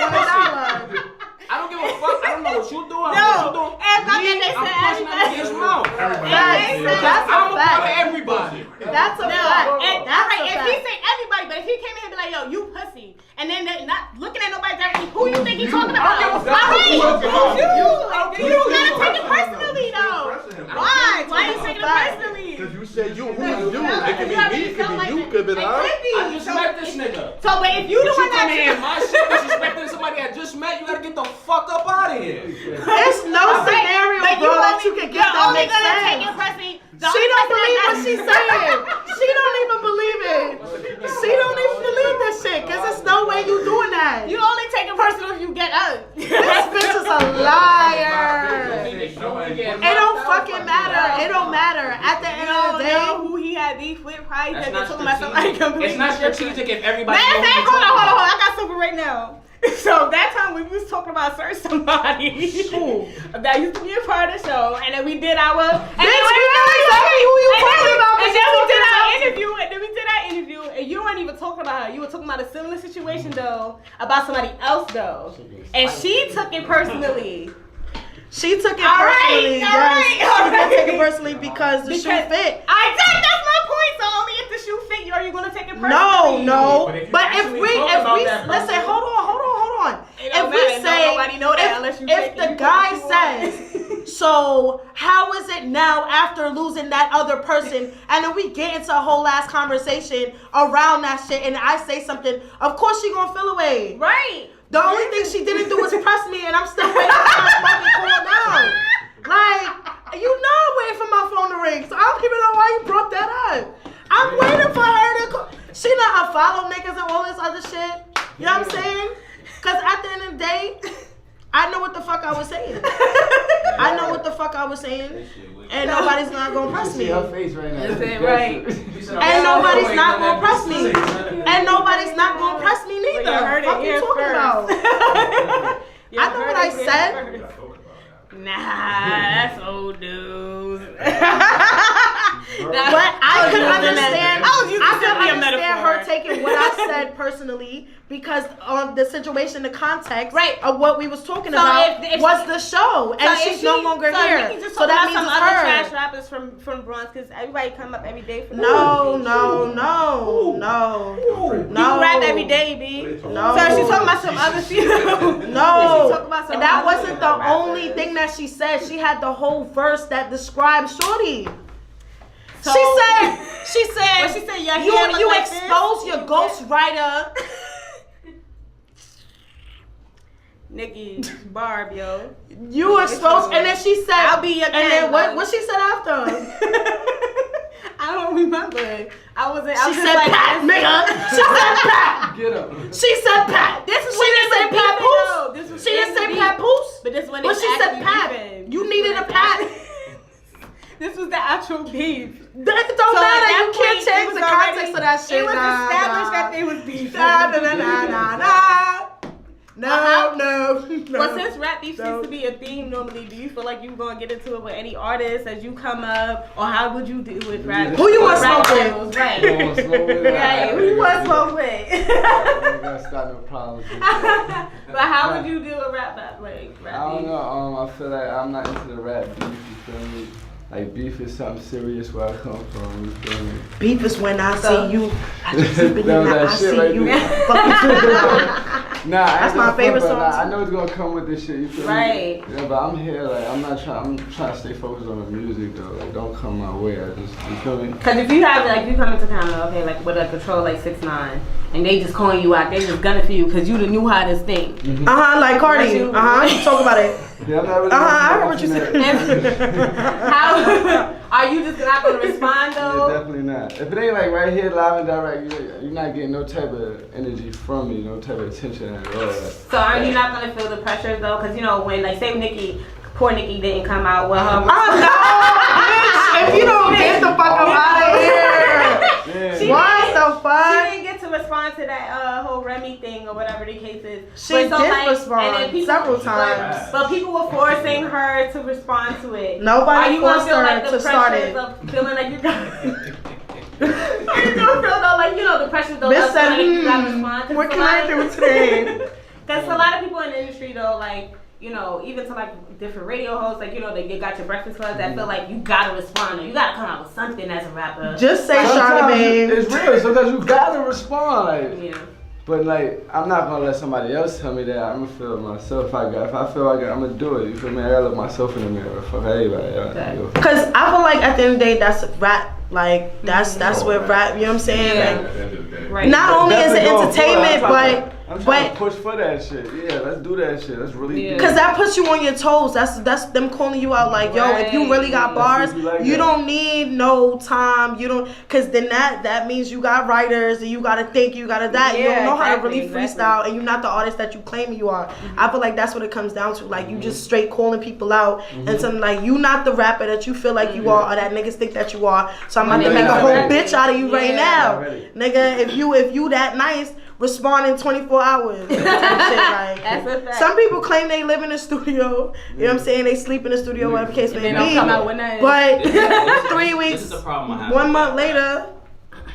I don't give a fuck. I don't know what you doing. No. Everybody they said everybody. His mouth. That's a fact. Everybody. That's a fact. If he say everybody, but if he came in and be like, yo, you pussy, and then they not looking at nobody directly, who you think he talking about? You gotta take it personally though. Why? Why you taking it personally? Because you said you, who is you? It could be me, it could be you, it could be I. I just met this nigga. So, but if you the one come in my shit disrespecting somebody I just met, you gotta get the fuck up out of here. There's no scenario, bro, that you can get that makes sense. She don't believe what she's saying. She don't even believe it. She don't even believe this shit, because there's no way you doing that. You only take it personal if you get up. This bitch is a liar. It don't fucking matter. It don't matter. At the end of the day, who he had beef with, probably talking about somebody completely. It's not strategic if everybody. Hold on. I got something right now. So that time we was talking about certain somebody that used to be a part of the show, and then we did our and then we did our interview, and you weren't even talking about her. You were talking about a similar situation though, about somebody else though, and she took it personally. She took it personally. She did take it personally because the shoe fit. That's my point. So only if the shoe fit, are you gonna take it personally? No. But if we listen, hold on. If we say if the guy says, so how is it now after losing that other person, and then we get into a whole ass conversation around that shit, and I say something, of course she gonna feel away. Right. The only thing she didn't do was press me, and I'm still waiting for her fucking call down. Like, you know I'm waiting for my phone to ring, so I don't even know why you brought that up. I'm waiting for her to call. She not follow niggas and all this other shit. You know what I'm saying? Because at the end of the day, I know what the fuck I was saying. I know what the fuck I was saying. And nobody's not gonna press me. Her face right now. Right. And nobody's not gonna press me. And nobody's not gonna press me neither. What you talking about? I know what I said. Nah, that's old news. But I could understand. I could understand her taking what I said personally because of the situation, the context of what we was talking about was the show, and she's no longer here. So that means some it's other her. trash rappers from Bronx, because everybody come up every day. No. You rap every day, B. No. So she's talking about some other shit. No, and that wasn't the only thing that she said. She had the whole verse that described Shorty. So, she said, what she said, you expose your ghostwriter. Nikki, Barb, yo. You exposed, and then she said, I'll be your and then what she said after? I don't remember. She said Pat, nigga. She said Pat. Get up. She said Pat. She didn't say Pat Poos. She didn't say Pat Poos. But this one, but she said Pat. You needed a Pat. This was the actual beef. That don't matter. You can't change the context of that shit. It was established that they was beef. No. Well, since rap beef seems to be a theme normally, do you feel like you're gonna get into it with any artist as you come up, or how would you do with rap? Who you want to smoke with? Right. Who you want to smoke with? I ain't gonna start no problems. But how would you do a rap like rap I don't beef? know. I feel like I'm not into the rap beef. You feel me? Like beef is something serious where I come from. You feel me? Beef is when I see you. I just keep it in That I shit see right you. Nah, That's my favorite song. I know it's gonna come with this shit. You feel Right. me? Yeah, but I'm here. Like I'm trying to stay focused on the music though. Like don't come my way. You feel me? Cause if you have you come into town, okay, like with a control like 6ix9ine, and they just calling you out, they just gunning for you because you the new hottest thing. Like Cardi. You talk about it. Yeah, I'm not really. I heard what you said. How are you just not gonna respond though? Yeah, definitely not. If it ain't like right here, live and direct, you're not getting no type of energy from me, no type of attention at all. So are you not gonna feel the pressure though? Cause you know when say poor Nikki didn't come out with her. Oh no, bitch! If you don't get the fuck out of here. What the fuck? She didn't get to respond to that whole Remy thing or whatever the case is. She did respond several times. But people were forcing her to respond to it. Nobody forced her the to start it. Of feeling like you got. Are you gonna feel though like the pressure though? Miss said, you gotta respond. What can I do today? Because a lot of people in the industry though, like. Even to like different radio hosts, like they got your breakfast clubs that feel like you gotta respond or you gotta come out with something as a rapper. Just say Charlamagne. It's real, sometimes you gotta respond. Yeah. But like, I'm not gonna let somebody else tell me that. I'm gonna feel it myself. If I feel like I'm gonna do it. You feel me? I gotta look myself in the mirror. Fuck everybody. Cause I feel like at the end of the day, that's rap. Like that's where rap. You know what I'm saying? Yeah. Like, right. Not only is it entertainment, but. I'm trying to push for that shit. Yeah, let's do that shit. Let's really do it. Cause that puts you on your toes. That's them calling you out like, yo, if you really got bars, you don't need no time. You don't, cause then that means you got writers and you gotta think, you gotta that. You don't know how to really freestyle, and you're not the artist that you claim you are. I feel like that's what it comes down to. Like you just straight calling people out and something like you not the rapper that you feel like you are, or that niggas think that you are. So I'm about to make a whole bitch out of you right now, nigga. If you that nice. Respond in 24 hours. That's a fact. Some people claim they live in the studio. You know what I'm saying? They sleep in the studio, whatever case may be. They don't come out with nothing. But 3 weeks, This is the problem I have. 1 month later.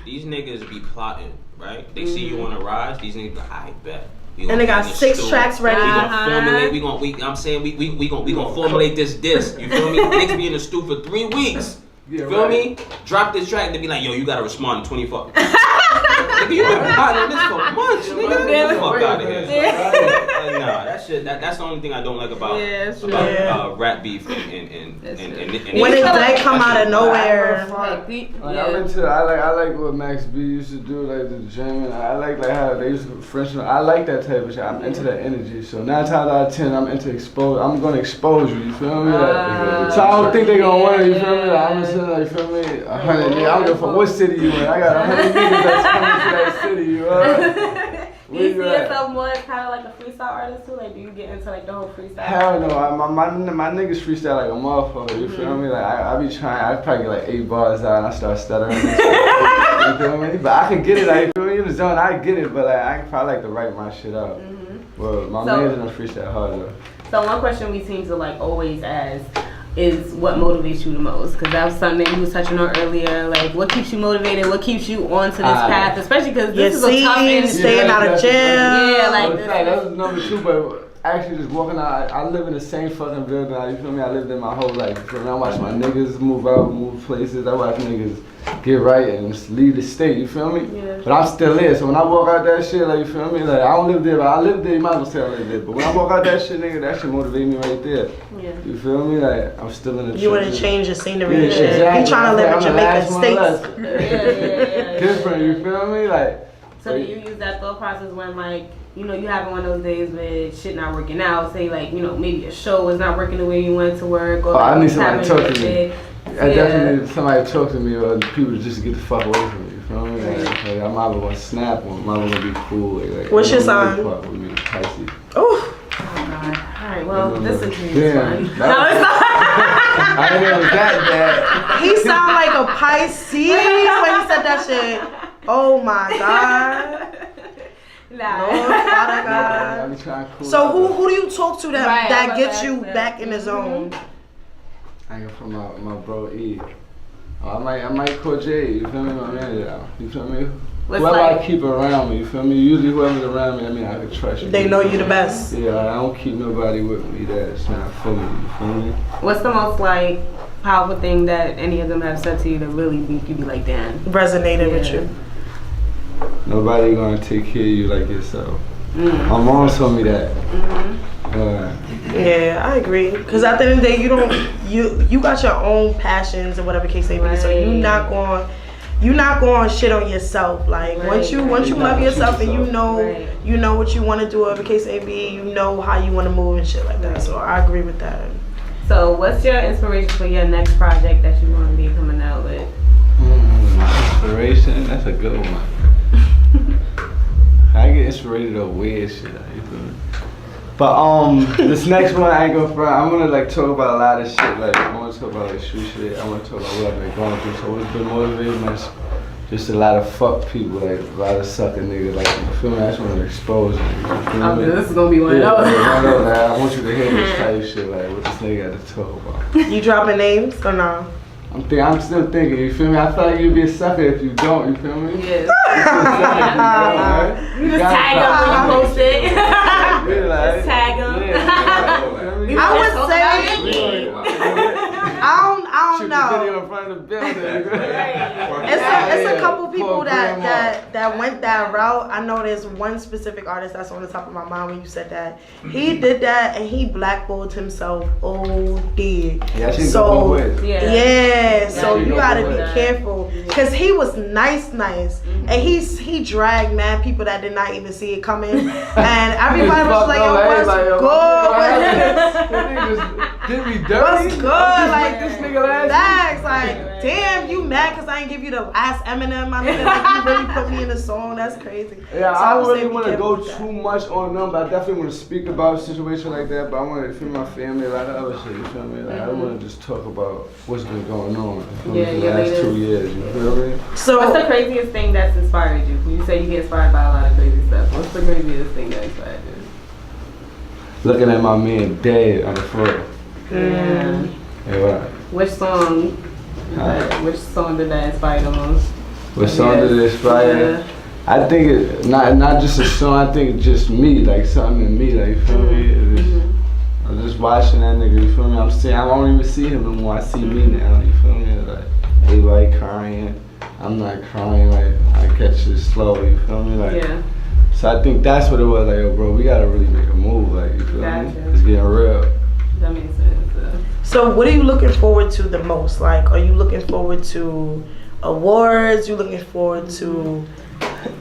These niggas be plotting, right? They see you on a rise. These niggas go, I bet. And they got 6 tracks ready. We gonna formulate. We gonna formulate this disc. You feel me? Niggas be in the stew for 3 weeks. You feel me? Drop this track and they be like, yo, you gotta respond in 24. Nigga, you been plotting on this for months, nigga. Get the fuck out of here. Nah, that shit. That's the only thing I don't like about rap beef and when it come out of nowhere. I like what Max B used to do, like the gym, and I like how they used to French. I like that type of shit. I'm into that energy. So 9 times out of 10, I'm into expose. I'm gonna expose you. You feel me? So I don't think they gonna want it. You feel me? I'm just like, you feel me? 100. I don't give a fuck what city you in. I got 100 niggas that's coming to that city. You Do you see yourself more as kind of like a freestyle artist too? Like, do you get into like the whole freestyle? Hell no, my niggas freestyle like a motherfucker. You feel me? Like I be trying. I probably get like 8 bars out and I start stuttering. You feel me? But I can get it. Like, you feel me? In the zone, I get it. But like I probably like to write my shit out. Well, my man's don't freestyle hard though. So one question we seem to like always ask is what motivates you the most? Because that was something that you was touching on earlier. Like, what keeps you motivated? What keeps you onto this path? Especially because this is a tough industry. Staying out of jail. Yeah, like this. That was number 2, but actually just walking out, I live in the same fucking building. You feel me? I lived there my whole life. You feel me? I watch my niggas move out, move places. I watch niggas get right and just leave the state. You feel me? Yeah. But I'm still there. So when I walk out that shit, like, you feel me? Like, I don't live there, but I live there. You might as well say I live there. But when I walk out that shit, nigga, that shit motivate me right there. Yeah. You feel me? Like, I'm still in the You want to change the scenery. Yeah, exactly. You trying to live in Jamaica States. Yeah. Different, you feel me? Like. So do you use that thought process when, like, you know, you having one of those days with shit not working out? Say, like, you know, maybe a show is not working the way you want it to work. Or I need somebody to talk to me. I Yeah. definitely need somebody to talk to me, or people just to get the fuck away from me. You feel me? Like, I'm either gonna snap or I'm either gonna be cool. Like, what's your sign? Fuck with me, Pisces. Oh. God. Alright, well, this is fun. Damn. No, it's not. I didn't know it was that bad. He sound like a Pisces when he said that shit. Oh my God. Nah. Lord, Father God. So who do you talk to that gets you back in the zone? I got from my bro E. I might call Jay, you feel me? My manager, you feel me? Whoever I keep around me, you feel me? Usually whoever's around me, I mean, I can trust you. They know you the best. Yeah, I don't keep nobody with me that's not for me, you feel me? What's the most, like, powerful thing that any of them have said to you that really make you be like, damn? Resonated with you. Nobody gonna take care of you like yourself. My mom told me that. Yeah, I agree. Cause at the end of the day, you got your own passions and whatever case may be. So you're not going to shit on yourself. Like once you love yourself and you know what you want to do, whatever case may be, you know how you want to move and shit like that. So I agree with that. So what's your inspiration for your next project that you want to be coming out with? Inspiration? That's a good one. I get inspired of weird shit. You feel me? But this next one I ain't gonna front. I'm gonna like talk about a lot of shit. Like I wanna talk about like street shit. I wanna talk about what I've been going through. So what's been motivating me is just a lot of fuck people, like a lot of sucker niggas. Like you feel me? I just wanna expose them. You feel me? This is gonna be one of those. Like, I want you to hear this type of shit. Like what this nigga got to talk about. You dropping names or no? I'm still thinking, you feel me? I feel like you'd be a sucker if you don't, you feel me? Yes. You just tag them when you post it. Just tag them. I would say, I don't know. Video in front of the building. It's a couple people that went that route. I know there's one specific artist that's on the top of my mind when you said that. He did that and he blackballed himself OD. Yeah, so so you gotta be careful because he was nice, and he dragged mad people that did not even see it coming, and everybody was like, "Yo, what's good? Did me dirty? What's good? Like this nigga last facts, like damn, you mad because I ain't give you the last Eminem, my nigga? Like you really put me in a song. That's crazy." Yeah, so I don't really want to go too much on them, but I definitely want to speak about a situation like that. But I want to feel my family, a lot of other shit. You feel me? Like I want to just talk about what's been going on for the last 2 years. You feel me? So what's the craziest thing that's inspired you? You say you get inspired by a lot of crazy stuff. What's the craziest thing that inspired you? Looking at my man dead on the floor. Yeah. Yeah. Which song? Which song did that inspire the most? What song did it inspire? Yeah. I think it not just a song. I think it's just me, like something in me. Like you feel me? I'm just watching that nigga. You feel me? I don't even see him no more. I see me now. You feel me? Like everybody crying. I'm not crying. Like I catch it slow. You feel me? Like So I think that's what it was. Like, yo, bro, we gotta really make a move. Like you feel me? It's getting real. That makes sense. So what are you looking forward to the most? Like, are you looking forward to awards? You looking forward to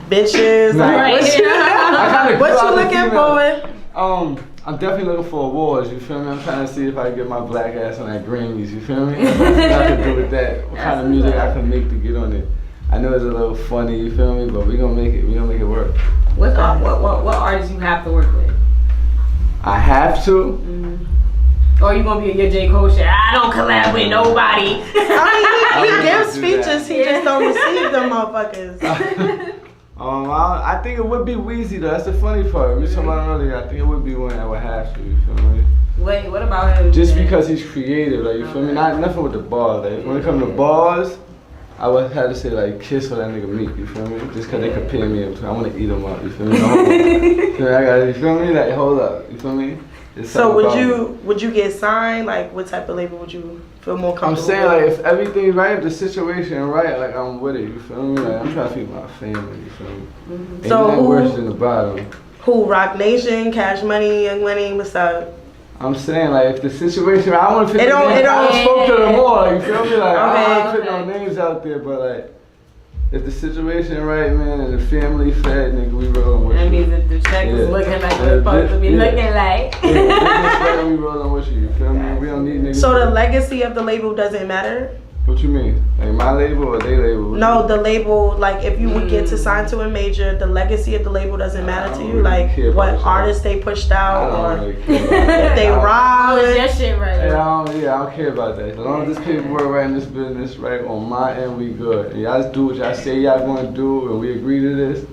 bitches? Like, what you looking forward? I'm definitely looking for awards, you feel me? I'm trying to see if I can get my black ass on that Grammys, you feel me? Nothing to do with that. What kind of music I can make to get on it. I know it's a little funny, you feel me? But we gonna make it work. What artists you have to work with? I have to. Mm-hmm. Or you gonna be in your J. Cole shit? I don't collab with nobody. I mean, he gives features, he just don't receive them motherfuckers. I think it would be Weezy though. That's the funny part. We talking about earlier. I think it would be one I would have to. You feel me? Wait, what about him? Just because he's creative, like you feel me? Not nothing with the bars. Like when it comes to bars, I would have to say like Kiss or that nigga Meek. You feel me? Just because they compare me, I want to eat them up. You feel me? You feel me? Like hold up. You feel me? So would you get signed? Like what type of label would you feel more comfortable? I'm saying like if everything's right, if the situation right, like I'm with it. You feel me? Like I'm trying to feed my family. You feel me? Mm-hmm. Ain't So nothing worse than the bottom. Who? Rock Nation, Cash Money, Young Money, what's up? I'm saying like if the situation, I want to put It don't- I spoke to them all. Like, you feel me? Like I Okay. don't put no names out there, but like if the situation right, man, and the family fed, nigga, we rolling with you. That means if the check is looking like it's supposed to be looking like. Yeah, we rolling with you. You feel me? We don't need niggas. So the legacy of the label doesn't matter? What you mean? Like my label or they label? No, the label, like if you would get to sign to a major, the legacy of the label doesn't matter to you? really Like care what about artists they pushed out I or don't really care about that. if they Oh, robbed? is that shit right? I don't care about that. As long as this paperwork right in this business right on my end, we good. And y'all just do what y'all say y'all gonna do, and we agree to this.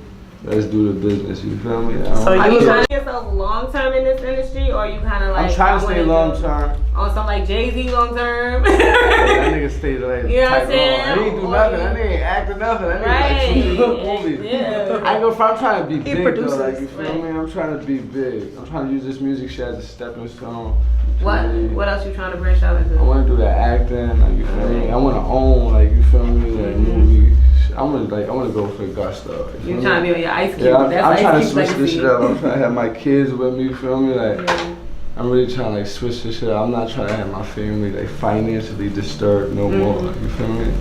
Let's do the business. You feel me? So Are you you trying to yourself long term in this industry, or are you kind of like? I'm trying to I stay wanna long do- term. On some like Jay-Z long term. That nigga stayed like You know what I'm tight saying? long. He ain't do nothing. That nigga ain't acting nothing. That nigga like two Right. movies. Yeah. I go from I'm trying to be He big produces. though, like you feel Right. me? I'm trying to be big. I'm trying to use this music shit as a stepping stone. What else you trying to branch out into? I want to do that acting, like you feel me? I want to own, like you feel me, like movie. I want to go for gusto. Like, You trying to be on your Ice Cube? Yeah, That's I'm Ice trying to Cube's switch this legacy. shit up. I'm trying to have my kids with me, you feel me? Like, Yeah. I'm really trying to like switch this shit up. I'm not trying to have my family like financially disturbed no more. You feel me?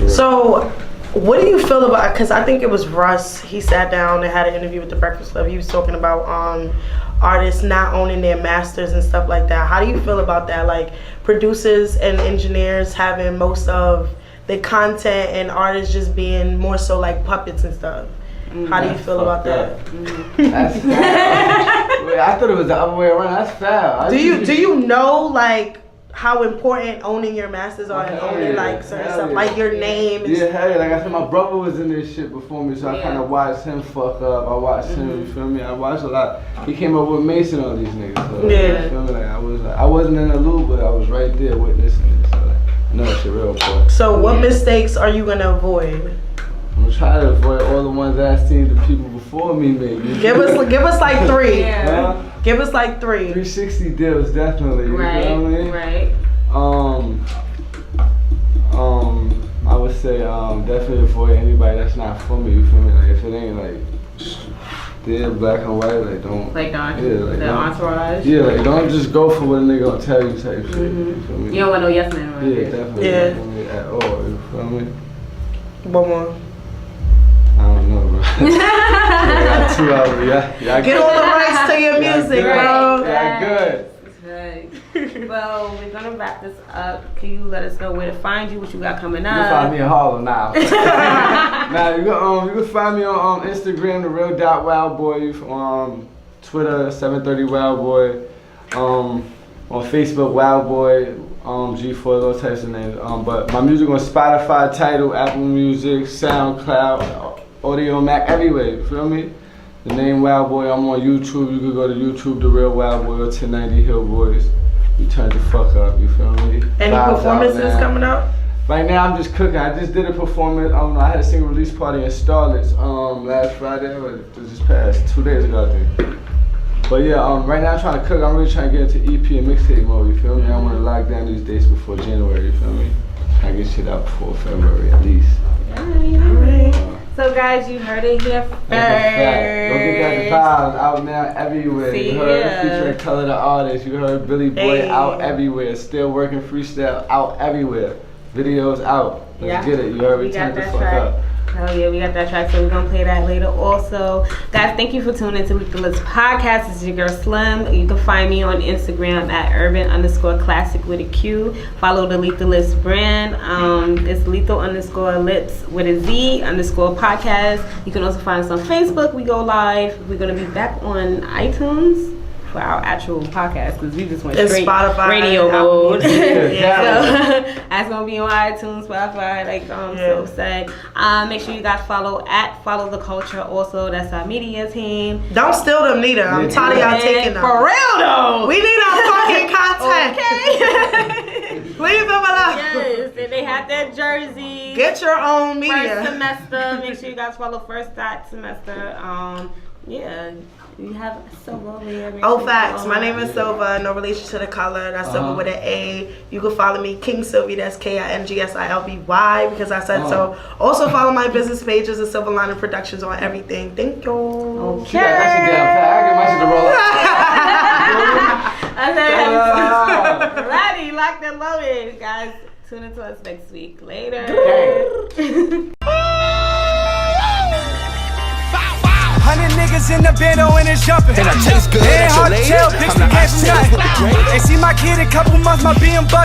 So, what do you feel about? Because I think it was Russ. He sat down and had an interview with the Breakfast Club. He was talking about artists not owning their masters and stuff like that. How do you feel about that? Like producers and engineers having most of the content and artists just being more so like puppets and stuff. How do you feel about that? That's foul. Wait, I thought it was the other way around. That's foul. Do you know like how important owning your masters are and Hell owning yeah. like certain Hell stuff, yeah. like your name? And Yeah, hey, like I said, my brother was in this shit before me, so I kind of watched him fuck up. I watched him, you feel me? I watched a lot. He came up with Mason on these niggas. So, Yeah. You feel me? Like, I wasn't in the loop, but I was right there witnessing it. So, like, I know that shit real important. So what mistakes are you gonna avoid? I'm gonna try to avoid all the ones that I seen the people before me make. Give us like three. Yeah. Give us like three. 360 deals, definitely. You Right. know what I mean? Right. I would say definitely avoid anybody that's not for me. You feel me? Like if it ain't like they're black and white, like don't. Like the don't- entourage. Yeah, like don't just go for what a nigga gonna tell you type shit. You feel me? You don't want no yes man right Yeah, there. definitely. Yeah. Not for me at all. You feel me? One more. I don't know, bro. I got 2 hours. Yeah. Get all the rights to your music, bro. Yeah, good. Right. Well, we're gonna wrap this up. Can you let us know where to find you, what you got coming You can find up? me in Harlem now. Now you can find me on Instagram, the real Wildboy. Twitter, 730 Wildboy. On Facebook, Wildboy. G4, those types of names. But my music on Spotify, Tidal, Apple Music, SoundCloud, Audio Mac, everywhere. You feel me? The name Wildboy. I'm on YouTube. You can go to YouTube, The Real Wildboy, or 1090 Hill Boys. We turned the fuck up. You feel me? Any Vibes out performances now. coming up? Right now I'm just cooking. I just did a performance. I had a single release party in Starlets last Friday, or just past 2 days ago I think. But yeah, right now I'm trying to cook. I'm really trying to get into EP and mixtape mode. You feel me? I want to lock down these dates before January. You feel me? Trying to get shit out before February at least. So guys, you heard it here first. That's a fact. Go get that Vibes out now everywhere. See, You heard yeah. featuring Color the Artist. You heard Billy Boy Hey. out everywhere. Still working freestyle out everywhere. Videos out. Let's Yeah. get it. You heard We me got turn the that fuck track. up. Hell yeah, we got that track, so we're gonna play that later also. Guys, thank you for tuning into the Lipz podcast. This is your girl Slim. You can find me on Instagram at urban_classic with a Q. Follow the Lethal Lipz brand. It's lethal_lips with a Z _podcast. You can also find us on Facebook. We go live. We're gonna be back on iTunes for our actual podcast because we just went straight Spotify, radio mode. So Yeah. that's gonna be on iTunes, Spotify, like so said. Make sure you guys follow the culture. Also, that's our media team. Don't steal them neither. I'm tired of y'all taking them. For real though. We need our fucking content. Okay. Leave them alone. Yes, and they have their jerseys. Get your own First media. semester. Make sure you guys follow first semester. Yeah. You have Silva over here. Oh, facts. My name is Silva. No relation to the color. That's Silva with an A. You can follow me, King Sylvie. That's KINGSILVY because I said so. Also follow my business pages and Silver Lining Productions on everything. Thank you. Okay. That shit down pat. I get my shit to roll. Ready, locked and loaded, guys. Tune into us next week. Later. 100 niggas in the bando and it's jumping. And I taste good It ain't at your hard to lady. tell, bitch, I'm we the came from hot nothing. They see my kid in a couple months, my being